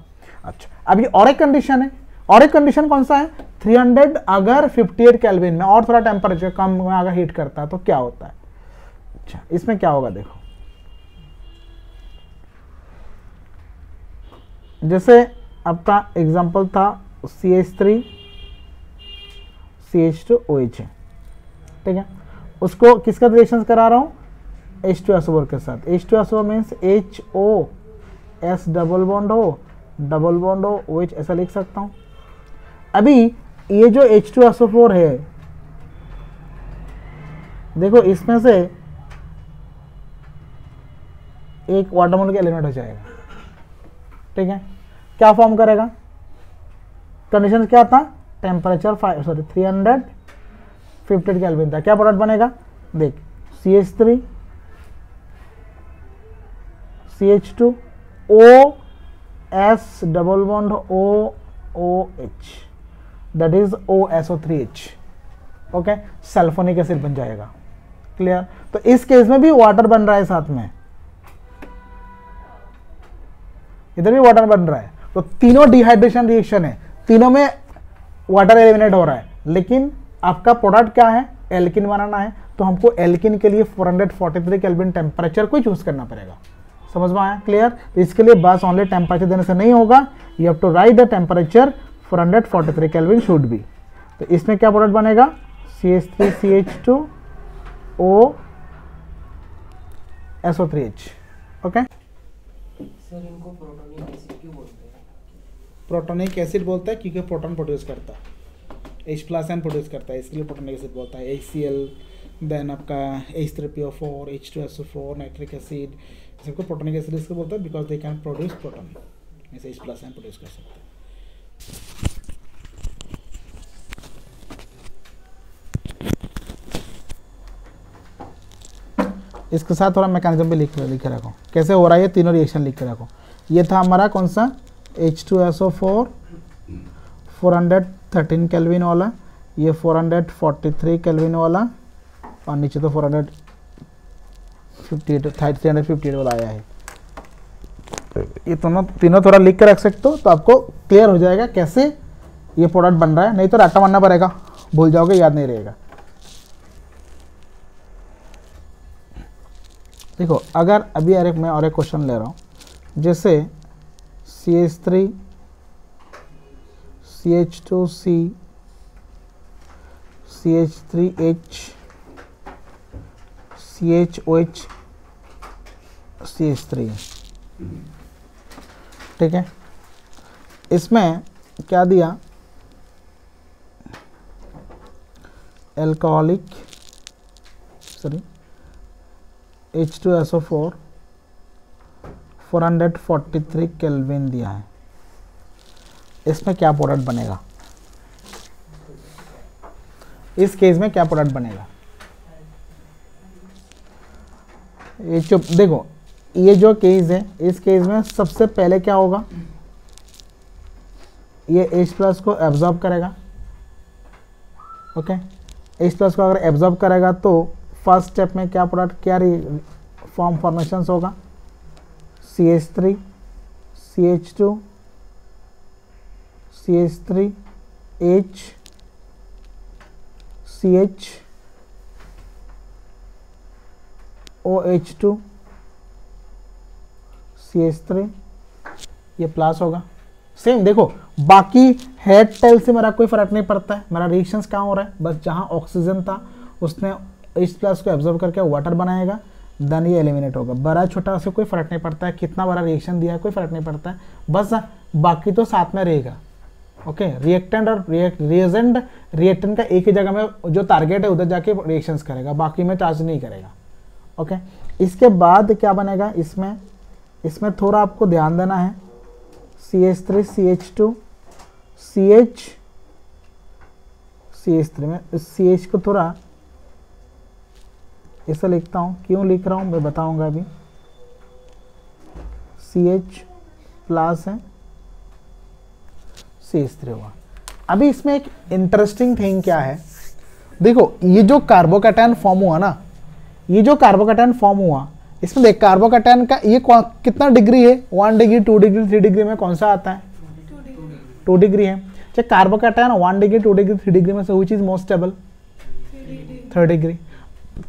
अच्छा अभी और एक कंडीशन है, और एक कंडीशन कौन सा है 300 अगर 58 केल्विन में और थोड़ा टेम्परेचर कम में अगर हीट करता है तो क्या होता है। अच्छा इसमें क्या होगा देखो, जैसे आपका एग्जांपल था CH3 CH2OH है, ठीक है, उसको किसका रिएक्शन करा रहा हूँ H2SO4 के साथ। H2SO4 means HOS double bond हो OH ऐसा लिख सकता हूँ। अभी ये जो H2SO4 है देखो इसमें से एक वाटर मॉलिक्यूल एलिमिनेट हो जाएगा, ठीक है। क्या फॉर्म करेगा, कंडीशन क्या था टेम्परेचर 350 केल्विन था, क्या प्रोडक्ट बनेगा देख CH3 CH2 OS double bond OOH that is OSO3H, okay, sulphonic acid बन जाएगा, क्लियर। तो इस केस में भी वाटर बन रहा है साथ में, इधर भी वाटर बन रहा है, तो तीनों डिहाइड्रेशन रिएक्शन है, तीनों में वाटर एलिमिनेट हो रहा है, लेकिन आपका प्रोडक्ट क्या है एल्किन बनाना है, तो हमको एल्किन के लिए 443 केल्विन टेम्परेचर को चूज करना पड़ेगा, समझ में आया, क्लियर। तो इसके लिए बस ओनली टेम्परेचर देने से नहीं होगा, you have to write the temperature 443 kelvin should be. तो इसमें क्या प्रोडक्ट बनेगा CH3 CH2 OSO3H, okay. Sir इनको प्रोटोनिक एसिड क्यों बोलते हैं? प्रोटोनिक एसिड बोलता है क्योंकि प्रोटॉन प्रोड्यूस करता है, H+ प्रोड्यूस करता है, इसके लिए प्रोटोनिक एसिड बोलता है। HCl देन आपका H3PO4 H2SO4 नाइट्रिक एसिड सबको प्रोटोनिक एसिड इसको बोलता है because they can produce proton, ऐसे H+ प्रोड्यूस कर सकते हैं। इसके साथ थोड़ा मैकेनिज्म भी लिख के रखो कैसे हो रहा है, ये तीनों रिएक्शन लिख के रखो। ये था हमारा कौन सा H2SO4 413 केल्विन वाला, ये 443 केल्विन वाला, और नीचे तो 358 वाला आया है। ये तीनों थोड़ा लिख के रख सकते हो तो आपको क्लियर हो जाएगा कैसे ये प्रोडक्ट बन रहा है, नहीं तो रट्टा मारना पड़ेगा, भूल जाओगे, याद नहीं रहेगा। देखो अगर अभी मैं और एक क्वेश्चन ले रहा हूँ, जैसे CH3 CH2C CH3H CHOH CH3, ठीक है। इसमें क्या दिया अल्कोहलिक H2SO4 443 केल्विन दिया है, इसमें क्या प्रोडक्ट बनेगा? इस केस में क्या प्रोडक्ट बनेगा? ये जो देखो, ये जो केस है, इस केस में सबसे पहले क्या होगा, ये H+ को एब्जॉर्ब करेगा। ओके, H+ को अगर एब्जॉर्ब करेगा तो फर्स्ट स्टेप में क्या प्रोडक्ट, क्या फॉर्मेशंस होगा? CH3 CH2 CH3 H CH OH2 CH3, ये प्लस होगा। सेम देखो, बाकी हेड टेल से मेरा कोई फर्क नहीं पड़ता है, मेरा रिएक्शंस कहाँ हो रहा है, बस जहाँ ऑक्सीजन था उसने H+ को एब्जॉर्ब करके वाटर बनाएगा, देन ये एलिमिनेट होगा। बड़ा छोटा से कोई फर्क नहीं पड़ता है, कितना बड़ा रिएक्शन दिया है कोई फर्क नहीं पड़ता है, बस बाकी तो साथ में रहेगा। ओके, रिएक्टेंट और रिएजेंट रिएक्टेंट का एक ही जगह में जो टारगेट है उधर जाके रिएक्शंस करेगा, बाकी में चार्ज नहीं करेगा। ओके, इसके बाद क्या बनेगा, इसमें थोड़ा आपको ध्यान देना है। CH3 CH2 CH3 में CH को थोड़ा ऐसा लिखता हूँ, क्यों लिख रहा हूँ मैं बताऊंगा अभी। CH+ है, CH3 हुआ। अभी इसमें एक इंटरेस्टिंग थिंग क्या है, देखो ये जो कार्बोकैटायन फॉर्म हुआ ना, ये जो कार्बोकैटायन फॉर्म हुआ, इसमें देख कार्बोकैटायन का ये कितना डिग्री है, 1 डिग्री 2 डिग्री 3 डिग्री में कौन सा आता है? 2 डिग्री है। चाहे कार्बोकैटायन 1 डिग्री 2 डिग्री 3 डिग्री में से हुई चीज मोस्ट स्टेबल 3 डिग्री।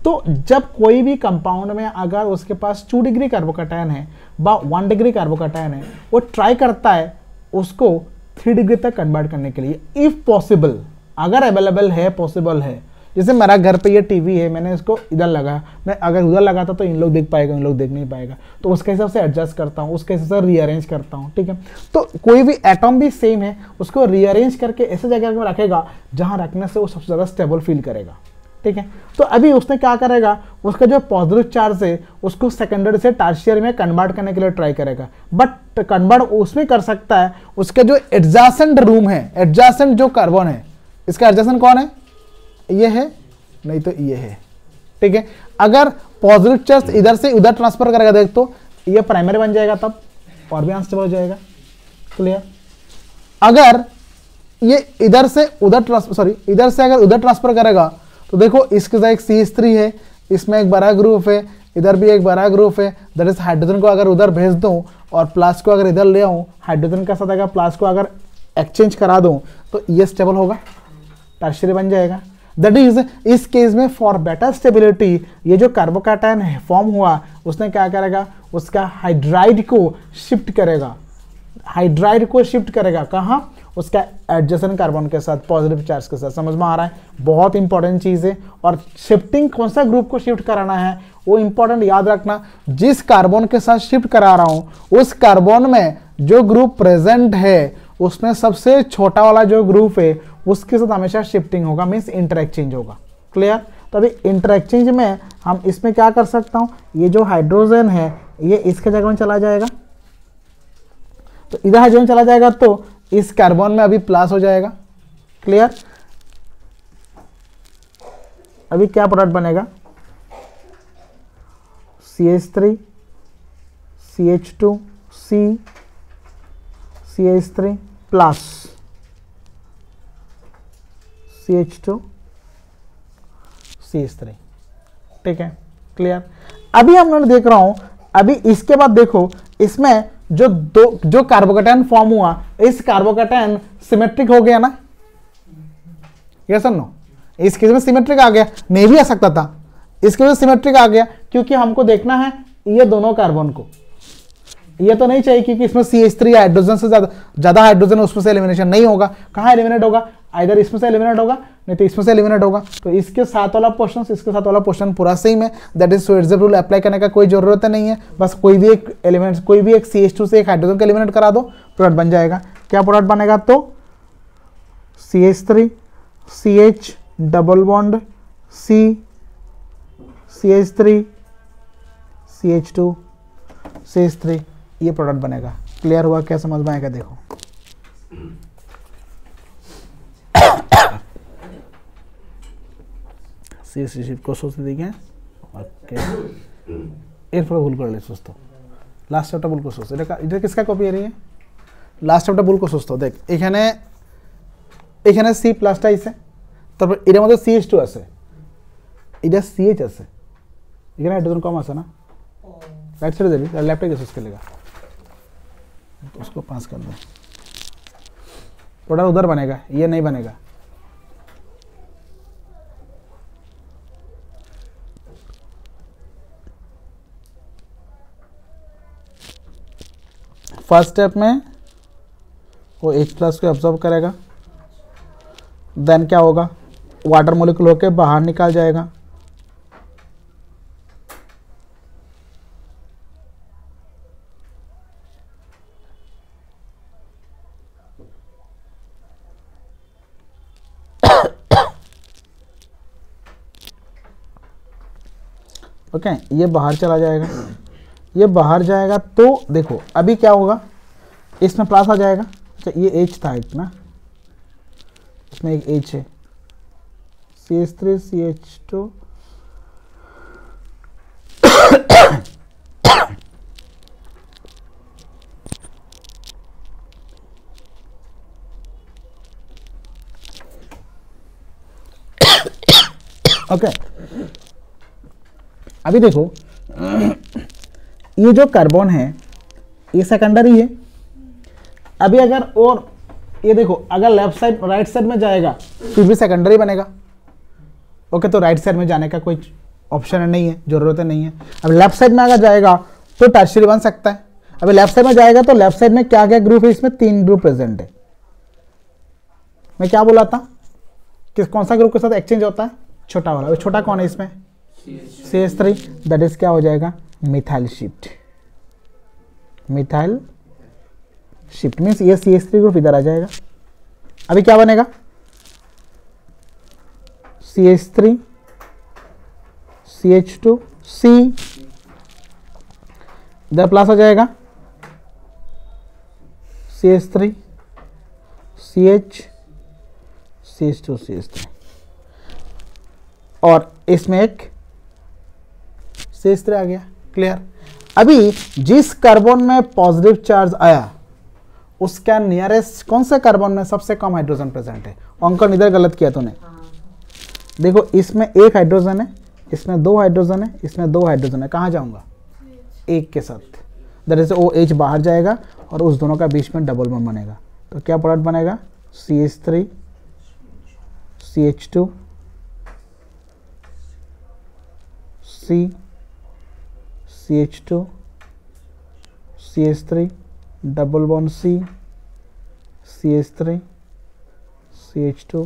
तो जब कोई भी कंपाउंड में अगर उसके पास 2 डिग्री कार्बोकैटायन है व 1 डिग्री कार्बोकैटायन है, वो ट्राई करता है उसको 3 डिग्री तक कन्वर्ट करने के लिए, इफ पॉसिबल, अगर अवेलेबल है, पॉसिबल है। जैसे मेरा घर पे ये टीवी है, मैंने इसको इधर लगा, मैं अगर उधर लगाता तो इन लोग देख पाएगा, इन लोग देख नहीं पाएगा, तो उसके हिसाब से एडजस्ट करता हूँ, उसके हिसाब से रीअरेंज करता हूँ। ठीक है, तो कोई भी एटम भी सेम है, उसको रीअरेंज करके ऐसे जगह में रखेगा जहाँ रखने से वो सबसे ज़्यादा स्टेबल फील करेगा। ठीक है, तो अभी उसने क्या करेगा, उसका जो पॉजिटिव चार्ज है उसको सेकेंडरी से टर्शियरी में कन्वर्ट करने के लिए ट्राई करेगा, बट कन्वर्ट उसमें कर सकता है उसके जो एडजेसेंट रूम है, एडजेसेंट जो कार्बन है, इसका एडजेसेंट कौन है? ये है, नहीं तो ये है। ठीक है, अगर पॉजिटिव चार्ज इधर से उधर ट्रांसफर करेगा, देख तो ये प्राइमरी बन जाएगा, तब और भी अनस्टेबल हो जाएगा। क्लियर? अगर ये इधर से उधर इधर से अगर उधर ट्रांसफर करेगा तो देखो इसके साथ एक CH3 है, इसमें एक बड़ा ग्रुप है, इधर भी एक बड़ा ग्रुप है, दैट इज हाइड्रोजन को अगर उधर भेज दूं और प्लस को अगर इधर ले आऊं, हाइड्रोजन के साथ अगर प्लस को अगर एक्सचेंज करा दूं तो ये स्टेबल होगा, टर्शियरी बन जाएगा। दैट इज इस केस में फॉर बेटर स्टेबिलिटी ये जो कार्बोकैटायन फॉर्म हुआ उसने क्या करेगा, उसका हाइड्राइड को शिफ्ट करेगा, हाइड्राइड को शिफ्ट करेगा कहाँ? उसका एडजेसेंट कार्बन के साथ, पॉजिटिव चार्ज के साथ। समझ में आ रहा है? बहुत इंपॉर्टेंट चीज़ है। और शिफ्टिंग कौन सा ग्रुप को शिफ्ट कराना है वो इंपॉर्टेंट याद रखना। जिस कार्बन के साथ शिफ्ट करा रहा हूं उस कार्बन में जो ग्रुप प्रेजेंट है उसमें सबसे छोटा वाला जो ग्रुप है उसके साथ हमेशा शिफ्टिंग होगा, मीन्स इंटरएक्सचेंज होगा। क्लियर? तो अभी इंटरएक्सचेंज में हम इसमें क्या कर सकता हूं, ये जो हाइड्रोजन है ये इसके जगह में चला जाएगा, तो इधर हाइड्रोजन चला जाएगा तो इस कार्बन में अभी प्लस हो जाएगा। क्लियर? अभी क्या प्रोडक्ट बनेगा? CH3 CH2 C CH3 plus CH2 CH3। ठीक है, क्लियर? अभी हम लोग देख रहा हूं, अभी इसके बाद देखो इसमें जो कार्बोकैटायन फॉर्म हुआ, इस कार्बोकैटायन सिमेट्रिक हो गया ना? यस और नो? इस केस में सिमेट्रिक आ गया, नहीं भी आ सकता था, इसके वजह सिमेट्रिक आ गया क्योंकि हमको देखना है ये दोनों कार्बन को, ये तो नहीं चाहिए क्योंकि इसमें CH3 हाइड्रोजन से ज्यादा हाइड्रोजन, उसमें से एलिमिनेशन नहीं होगा। कहाँ एलिमिनेट होगा? इधर इसमें से एलिमिनेट होगा, नहीं तो इसमें से एलिमिनेट होगा। तो इसके साथ वाला पोर्शन, इसके साथ वाला पोर्शन पूरा सेम है। दैट इज स्वेर्ट्ज़ रूल अप्लाई करने का कोई जरूरत नहीं है, बस कोई भी एक एलिमेंट, कोई भी एक CH2 से एक हाइड्रोजन को एलिमिनेट करा दो, प्रोडक्ट बन जाएगा। क्या प्रोडक्ट बनेगा? तो CH3 CH double bond C CH3 CH2 CH3, ये प्रोडक्ट बनेगा। क्लियर हुआ? क्या समझ में आएगा? देखो CH3 को सोच देखिए। ओके, एक थोड़ा भूल कर ले सोच तो लास्ट चैप्टर भूल को सोच এটা किसका कॉपी है ये? লাস্ট চ্যাপ্টার ভুল করে সুস্থ দেখ, এখানে এখানে সি প্লাসটা আছে, তারপর এর মধ্যে CH2 আছে, এটা CH আছে, এখানে हाइड्रोजन कम আছে না, राइट साइड दे दी लेफ्ट के उसके लेगा तो उसको पास कर दो, प्रोडक्ट उधर बनेगा, ये नहीं बनेगा। फर्स्ट स्टेप में वो H+ को एब्जॉर्ब करेगा, देन क्या होगा, वाटर मॉलिक्यूल होके बाहर निकाल जाएगा, ओके ये बाहर चला जाएगा, ये बाहर जाएगा तो देखो अभी क्या होगा, इसमें प्लस आ जाएगा। अच्छा ये H था एक ना, इसमें एक H है, CH3 CH2 ओके अभी देखो ये जो कार्बन है ये सेकेंडरी है। अभी अगर और ये देखो अगर लेफ्ट साइड राइट साइड में जाएगा फिर भी सेकेंडरी बनेगा। ओके तो राइट साइड में जाने का कोई ऑप्शन नहीं है, जरूरत नहीं है। अब लेफ्ट साइड में अगर जाएगा तो टर्शियरी बन सकता है। अभी लेफ्ट साइड में जाएगा तो लेफ्ट साइड में क्या क्या ग्रुप है, इसमें 3 ग्रुप प्रेजेंट है। मैं क्या बोला था, किस कौन सा ग्रुप के साथ एक्सचेंज होता है, छोटा वाला। अभी छोटा कौन है इसमें, CH3, दैट इज क्या हो जाएगा, methyl shift. Methyl shift means ये CH3 ग्रुप इधर आ जाएगा। अभी क्या बनेगा, CH3 CH2 C, इधर प्लस आ जाएगा, CH3 CH CH2 CH3 और इसमें एक CH3 आ गया। क्लियर। अभी जिस कार्बन में पॉजिटिव चार्ज आया उसका नियरेस्ट कौन से कार्बन में सबसे कम हाइड्रोजन प्रेजेंट है, अंकन इधर गलत किया तूने। देखो इसमें 1 हाइड्रोजन है, इसमें 2 हाइड्रोजन है, इसमें 2 हाइड्रोजन है, कहाँ जाऊंगा, 1 के साथ, दैट इज OH बाहर जाएगा और उस दोनों का बीच में डबल बॉन्ड बनेगा। तो क्या प्रोडक्ट बनेगा, CH3 CH2 C CH2 CH3 double bond C CH3 CH2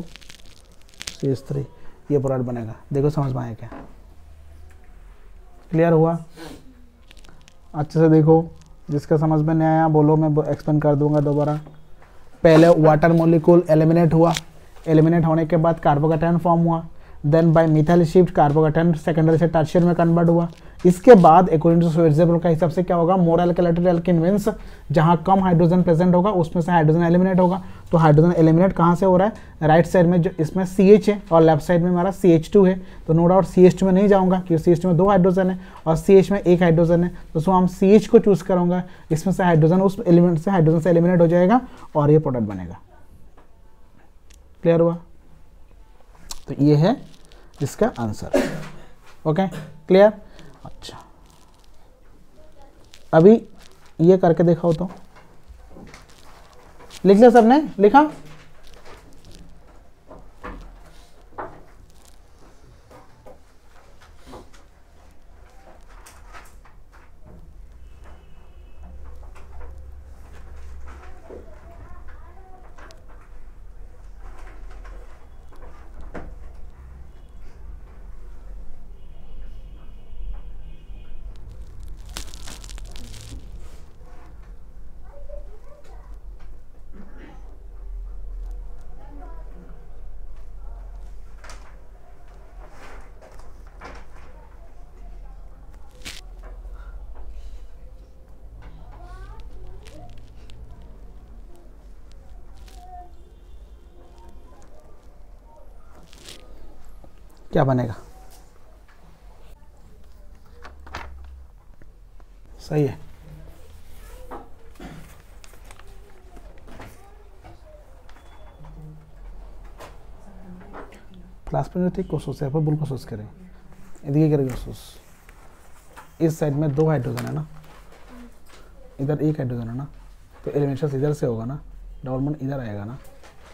CH3, ये प्रोडक्ट बनेगा। देखो समझ में आया क्या, क्लियर हुआ? अच्छे से देखो, जिसका समझ में नहीं आया बोलो, मैं एक्सप्लेन कर दूंगा दोबारा। पहले वाटर मॉलिक्यूल एलिमिनेट हुआ, एलिमिनेट होने के बाद कार्बोकैटायन फॉर्म हुआ, then by methyl shift carbocation secondary से टर्शियर में कन्वर्ट हुआ। इसके बाद अकॉर्डिंग टू श्वेर्ज़ेबल का हिसाब से क्या होगा, मोर एल्केलाइटेड एल्केन मींस जहां कम हाइड्रोजन प्रेजेंट होगा उसमें से हाइड्रोजन एलिमिनेट होगा। तो हाइड्रोजन एलिमिनेट कहां से हो रहा है, राइट साइड में, जो इसमें CH है और लेफ्ट साइड में हमारा CH2 है। तो नो डाउट CH2 में नहीं जाऊंगा क्योंकि CH2 में 2 हाइड्रोजन है और CH में 1 हाइड्रोजन है, तो हम CH को चूज करूंगा। इसमें से हाइड्रोजन उस एलिमेंट से हाइड्रोजन से एलिमिनेट हो जाएगा और ये प्रोडक्ट बनेगा। क्लियर हुआ? तो ये है इसका आंसर। Okay clear. अच्छा अभी ये करके दिखाओ तो, लिख लिया सबने, लिखा? क्या बनेगा? सही है। क्लास में जो थी कोसोस है, बुल कोसोस करें, इधर करेंगे कोसोस। इस साइड में 2 हाइड्रोजन है ना, इधर 1 हाइड्रोजन है ना, तो एलिमिनेशन इधर से होगा ना, डबल बॉन्ड इधर आएगा ना,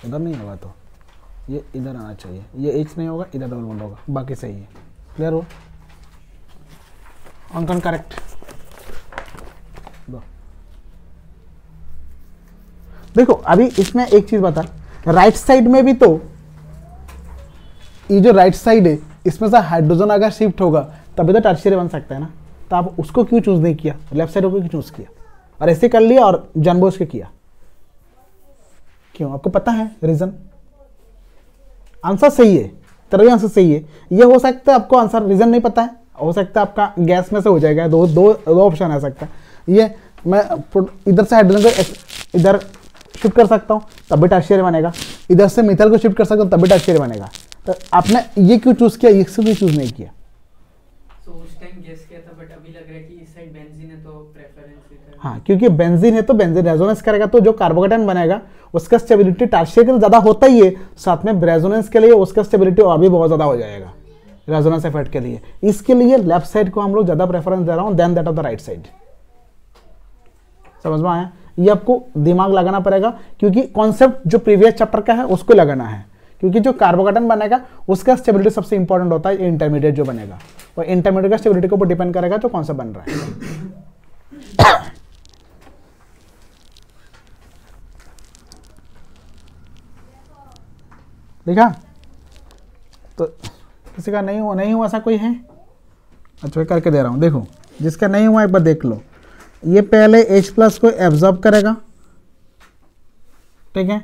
उधर नहीं होगा तो ये इधर आना चाहिए, ये H नहीं होगा, इधर डबल बॉन्ड होगा, बाकी सही है। क्लियर हो? अंकन करेक्ट। देखो अभी इसमें एक चीज बता, राइट साइड में भी तो ये जो राइट साइड है इसमें से हाइड्रोजन अगर शिफ्ट होगा तभी तो टर्शियरी बन सकता है ना, तो आप उसको क्यों चूज नहीं किया, लेफ्ट साइड को क्यों चूज किया और ऐसे कर लिया और जानबूझ के किया? क्यों? आपको पता है रीजन? आंसर सही है, तेरा आंसर सही है। ये हो सकता है आपको आंसर रीजन नहीं पता है, हो सकता है आपका गैस में से हो जाएगा, दो ऑप्शन आ सकता है। ये मैं इधर से हाइड्रोजन को इधर शिफ्ट कर सकता हूँ तब भी टर्शियरी बनेगा, इधर से मिथाइल को शिफ्ट कर सकता हूँ तब भी टर्शियरी बनेगा। तो आपने ये क्यों चूज किया, इससे क्यों चूज नहीं किया? तो उस टाइम गेस किया था, बट अभी लग रहा है कि इस साइड बेंजीन है तो प्रेफरेंस है। हाँ, क्योंकि बेंजीन है तो बेंजीन रेजोनेंस करेगा तो जो कार्बोकेटाइन बनेगा उसका स्टेबिलिटी टर्शियरी के ज्यादा होता ही है, साथ में रेजोनेंस के लिए उसका स्टेबिलिटी और भी बहुत ज्यादा हो जाएगा रेजोनेंस इफेक्ट के लिए। इसके लिए लेफ्ट साइड को हम लोग ज्यादा प्रेफरेंस दे रहा हूँ then that of the right side. समझ में आया? ये आपको दिमाग लगाना पड़ेगा क्योंकि कॉन्सेप्ट जो प्रीवियस चैप्टर का है उसको लगाना है, क्योंकि जो कार्बोकेटाइन बनेगा उसका स्टेबिलिटी सबसे इंपॉर्टेंट होता है, इंटरमीडिएट जो बनेगा और इंटरमीडिएट का स्टेबिलिटी के ऊपर डिपेंड करेगा जो कौन सा बन रहा है। देखा? तो किसी का नहीं हुआ ऐसा कोई है? अच्छा करके दे रहा हूं, देखो जिसका नहीं हुआ एक बार देख लो। ये पहले H+ को एब्जॉर्ब करेगा, ठीक है,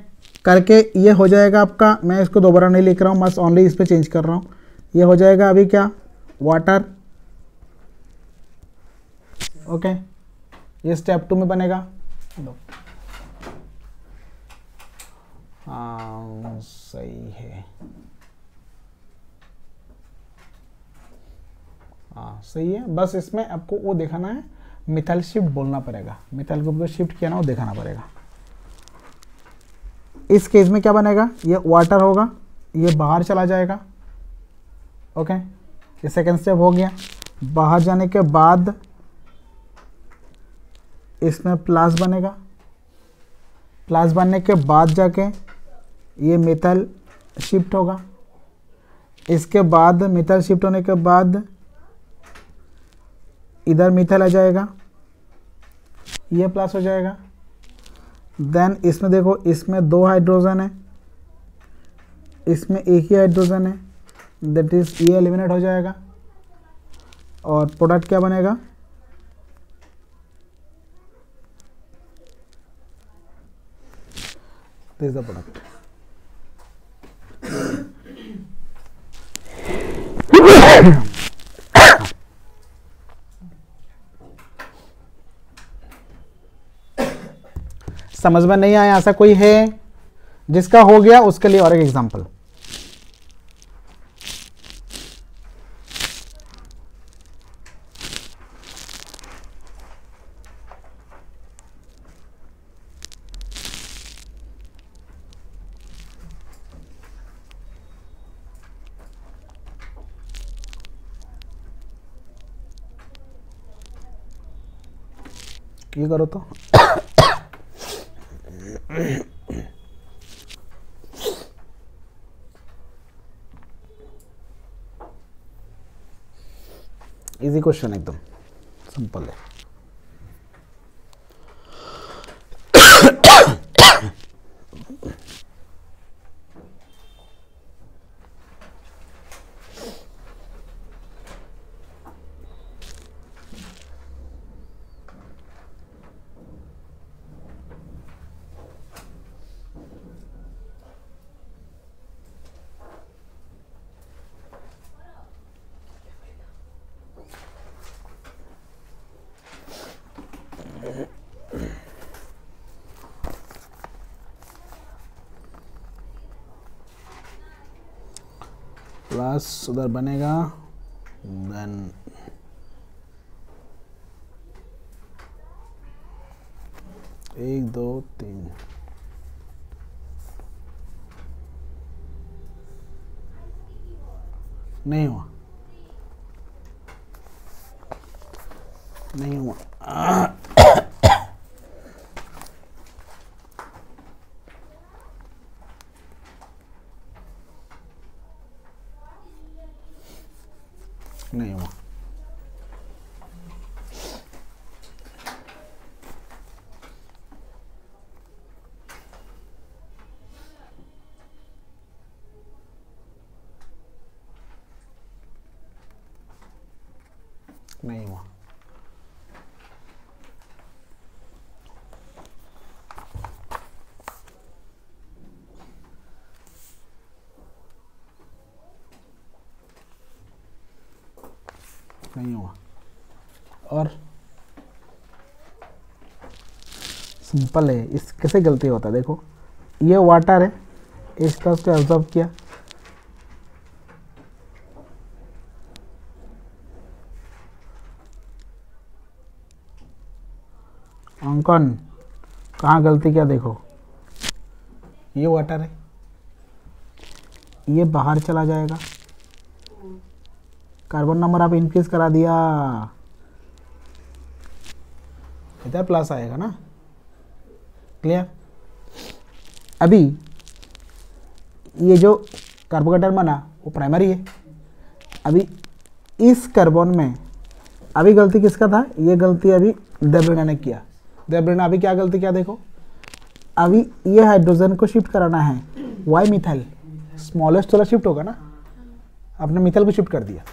करके ये हो जाएगा आपका, मैं इसको दोबारा नहीं लिख रहा हूँ, बस ओनली इस पे चेंज कर रहा हूँ। ये हो जाएगा अभी क्या, वाटर। ओके, ये स्टेप 2 में बनेगा। हाँ सही है, हाँ सही है। बस इसमें आपको वो दिखाना है, मिथाइल शिफ्ट बोलना पड़ेगा, मिथाइल ग्रुप को शिफ्ट किया ना वो दिखाना पड़ेगा। इस केस में क्या बनेगा, ये वाटर होगा, ये बाहर चला जाएगा। ओके, ये सेकेंड स्टेप हो गया। बाहर जाने के बाद इसमें प्लस बनेगा, प्लस बनने के बाद जाके ये मिथाइल शिफ्ट होगा। इसके बाद मिथाइल शिफ्ट होने के बाद इधर मिथाइल आ जाएगा, ये प्लस हो जाएगा। देन इसमें देखो, इसमें 2 हाइड्रोजन है, इसमें एक ही हाइड्रोजन है, दैट इज ये एलिमिनेट हो जाएगा और प्रोडक्ट क्या बनेगा, दिस इज द प्रोडक्ट। समझ में नहीं आया ऐसा कोई है? जिसका हो गया उसके लिए और एक एग्जांपल। ये करो तो इजी क्वेश्चन, एकदम सिंपल है। प्लस उधर बनेगा, देन एक दो तीन, नहीं हुआ, नहीं हुआ। नहीं हुआ। नहीं हुआ। नहीं हुआ। और सिंपल है, इस कैसे गलती होता है, देखो ये वाटर है, इसका उसको ऑब्जर्व किया, अंकन कहाँ गलती किया, देखो ये वाटर है, ये बाहर चला जाएगा, कार्बन नंबर आप इंक्रीज करा दिया, इधर प्लस आएगा ना, क्लियर। अभी ये जो कार्बोकेटायन बना वो प्राइमरी है, अभी इस कार्बन में अभी गलती किसका था, ये गलती अभी देब्रेना ने किया। देब्रेना अभी क्या गलती किया, देखो अभी ये हाइड्रोजन को शिफ्ट कराना है, वाई मिथाइल, स्मॉलेस्ट वाला शिफ्ट होगा ना, आपने मिथाइल को शिफ्ट कर दिया,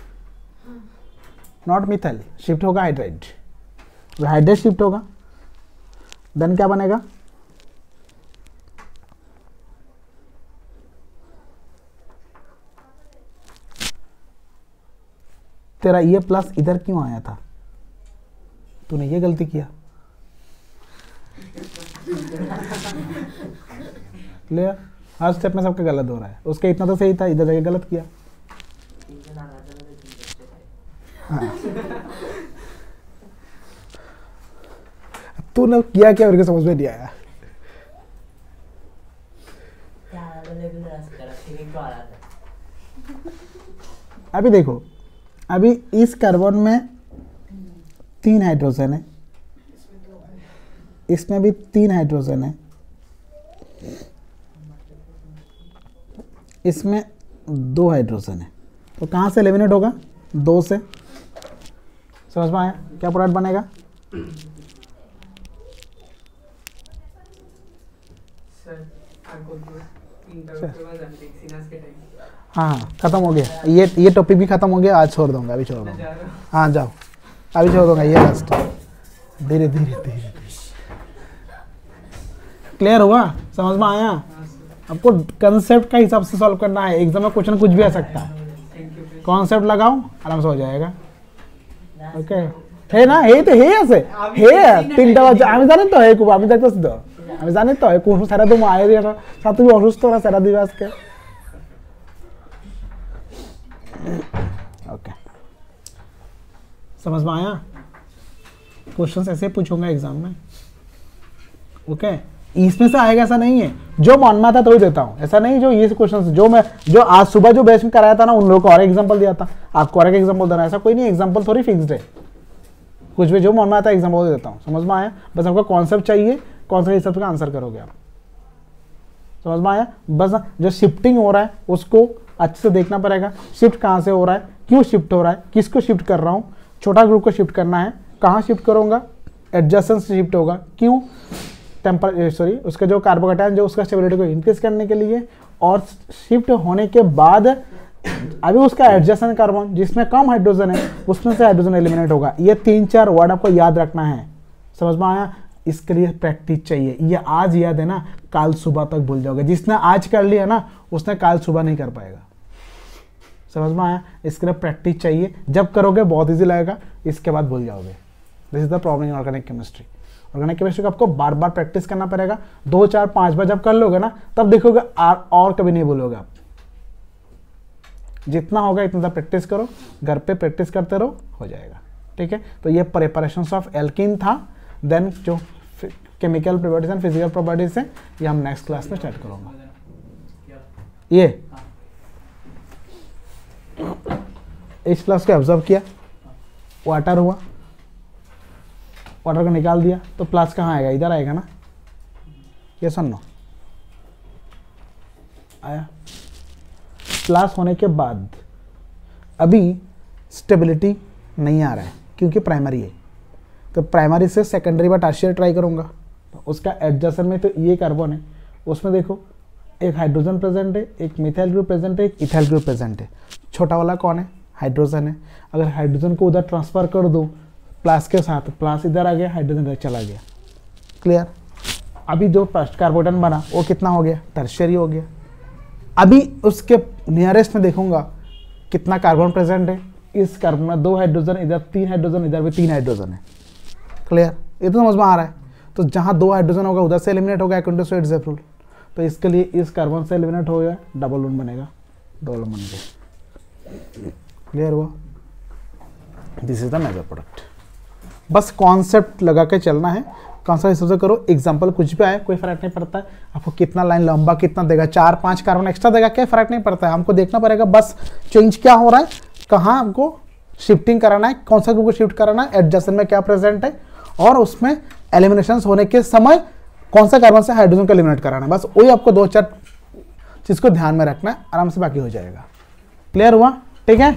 नॉट मिथाइल, शिफ्ट होगा हाइड्राइड, हाइड्रेट शिफ्ट होगा, देन क्या बनेगा, तेरा ये प्लस इधर क्यों आया था, तूने ये गलती किया, क्लियर। हर स्टेप में सबका गलत हो रहा है, उसका इतना तो सही था, इधर जाके गलत किया। हाँ। तूने किया क्या, मेरे को समझ में नहीं आया। अभी देखो, अभी इस कार्बन में 3 हाइड्रोजन है, इसमें भी 3 हाइड्रोजन है, इसमें 2 हाइड्रोजन है, तो कहाँ से एलिमिनेट होगा, 2 से। समझ में आया, क्या प्रोडक्ट बनेगा, हाँ खत्म हो गया, ये टॉपिक भी खत्म हो गया, आज छोड़ दूंगा, अभी छोड़ दूंगा, हाँ जाओ अभी छोड़ दूंगा, ये लास्ट, धीरे धीरे धीरे क्लियर हुआ, समझ में आया। आपको कंसेप्ट का हिसाब से सॉल्व करना है, एग्जाम में क्वेश्चन कुछ भी आ सकता है, कॉन्सेप्ट लगाओ आराम से हो जाएगा। ओके है ना, हे तो हे আছে হে তিনটা বাজে, আমি জানি তো হে খুব, আমি দেখতেছি তো, আমি জানি তো হে কোন সারা তুমি আয়ে দিয়ে সাথে তুমি অসুস্থ না সারা দিবে আজকে। ओके समझ में आया, क्वेश्चंस ऐसे पूछूंगा एग्जाम में। ओके इसमें से आएगा ऐसा नहीं है, जो मन में आता तो ही देता हूँ, ऐसा नहीं जो ये क्वेश्चंस जो आज सुबह जो बेस में कराया था ना, उन लोगों को और एग्जांपल दिया था, आपको और एक एग्जांपल देना, ऐसा कोई नहीं, एग्जांपल थोड़ी फिक्स्ड है, कुछ भी जो मन में आता है एग्जांपल दे देता हूँ। समझ में आया, बस आपको कॉन्सेप्ट चाहिए, कौन सा हिसाब से आंसर करोगे आप, समझ में आया। बस जो शिफ्टिंग हो रहा है उसको अच्छे से देखना पड़ेगा, शिफ्ट कहाँ से हो रहा है, क्यों शिफ्ट हो रहा है, किसको शिफ्ट कर रहा हूँ, छोटा ग्रुप को शिफ्ट करना है, कहाँ शिफ्ट करूँगा, एडजस्टेंस शिफ्ट होगा, क्यों, उसका जो कार्बोकेटायन जो उसका स्टेबिलिटी को इंक्रीज करने के लिए, और शिफ्ट होने के बाद अभी उसका एडजस्टेंट कार्बन जिसमें कम हाइड्रोजन है उसमें से हाइड्रोजन एलिमिनेट होगा। ये 3-4 वर्ड आपको याद रखना है, समझ में आया। इसके लिए प्रैक्टिस चाहिए, ये आज याद है ना, कल सुबह तक भूल जाओगे, जिसने आज कर लिया ना उसने कल सुबह नहीं कर पाएगा, समझ में आया। इसके लिए प्रैक्टिस चाहिए, जब करोगे बहुत इजी लगेगा, इसके बाद भूल जाओगे। This is the problem in organic chemistry. Organic chemistry को आपको बार बार प्रैक्टिस करना पड़ेगा, 2, 4, 5 बार जब कर लोगे ना, तब देखोगे और कभी नहीं भूलोगे आप। जितना होगा इतना प्रैक्टिस करो, घर पे प्रैक्टिस करते रहो, हो जाएगा। ठीक है, तो ये प्रिपरेशंस ऑफ एल्कीन था। देन जो chemical properties and physical properties है ये हम नेक्स्ट क्लास में स्टार्ट करूँगा। ये इस क्लास को ऑब्जर्व किया, वाटर हुआ, वाटर को निकाल दिया तो प्लस कहाँ आएगा, इधर आएगा ना, ये सुनो आया। प्लस होने के बाद अभी स्टेबिलिटी नहीं आ रहा है क्योंकि प्राइमरी है, तो प्राइमरी से सेकेंडरी व टर्शियरी ट्राई करूँगा। तो उसका एडजस्टमेंट में तो ये कार्बन है, उसमें देखो एक हाइड्रोजन प्रेजेंट है, एक मिथाइल ग्रुप प्रेजेंट है, एक इथाइल ग्रुप प्रेजेंट है। छोटा वाला कौन है, हाइड्रोजन है। अगर हाइड्रोजन को उधर ट्रांसफर कर दो प्लस के साथ, प्लस इधर आ गया, हाइड्रोजन इधर चला गया। क्लियर। अभी जो फर्स्ट कार्बोनेट बना वो कितना हो गया, टर्शियरी हो गया। अभी उसके नियरेस्ट में देखूंगा कितना कार्बन प्रेजेंट है, इस कार्बन में 2 हाइड्रोजन, इधर 3 हाइड्रोजन, इधर भी 3 हाइड्रोजन है। क्लियर, ये तो समझ में आ रहा है। तो जहाँ 2 हाइड्रोजन होगा उधर से एलिमिनेट हो गया अकॉर्डिंग टू स्वेट्ज़ेफ रूल। तो इसके लिए इस कार्बन से एलिमिनेट हो गया, डबल बॉन्ड बनेगा, डबल बन गया। क्लियर हुआ, this is the major product. बस कॉन्सेप्ट लगा के चलना है, कॉन्सेप्ट हिसाब से करो। एग्जाम्पल कुछ भी आए कोई फर्क नहीं पड़ता है, आपको कितना लाइन लंबा कितना देगा, 4-5 कार्बन एक्स्ट्रा देगा, क्या फर्क नहीं पड़ता है। हमको देखना पड़ेगा बस चेंज क्या हो रहा है, कहाँ हमको शिफ्टिंग कराना है, कौन सा ग्रुप को शिफ्ट कराना है, एडजस्टमेंट में क्या प्रेजेंट है, और उसमें एलिमिनेशन होने के समय कौन सा कार्बन से हाइड्रोजन को एलिमिनेट कराना है। बस वही आपको 2-4 चीज़ को ध्यान में रखना है, आराम से बाकी हो जाएगा। क्लियर हुआ, ठीक है।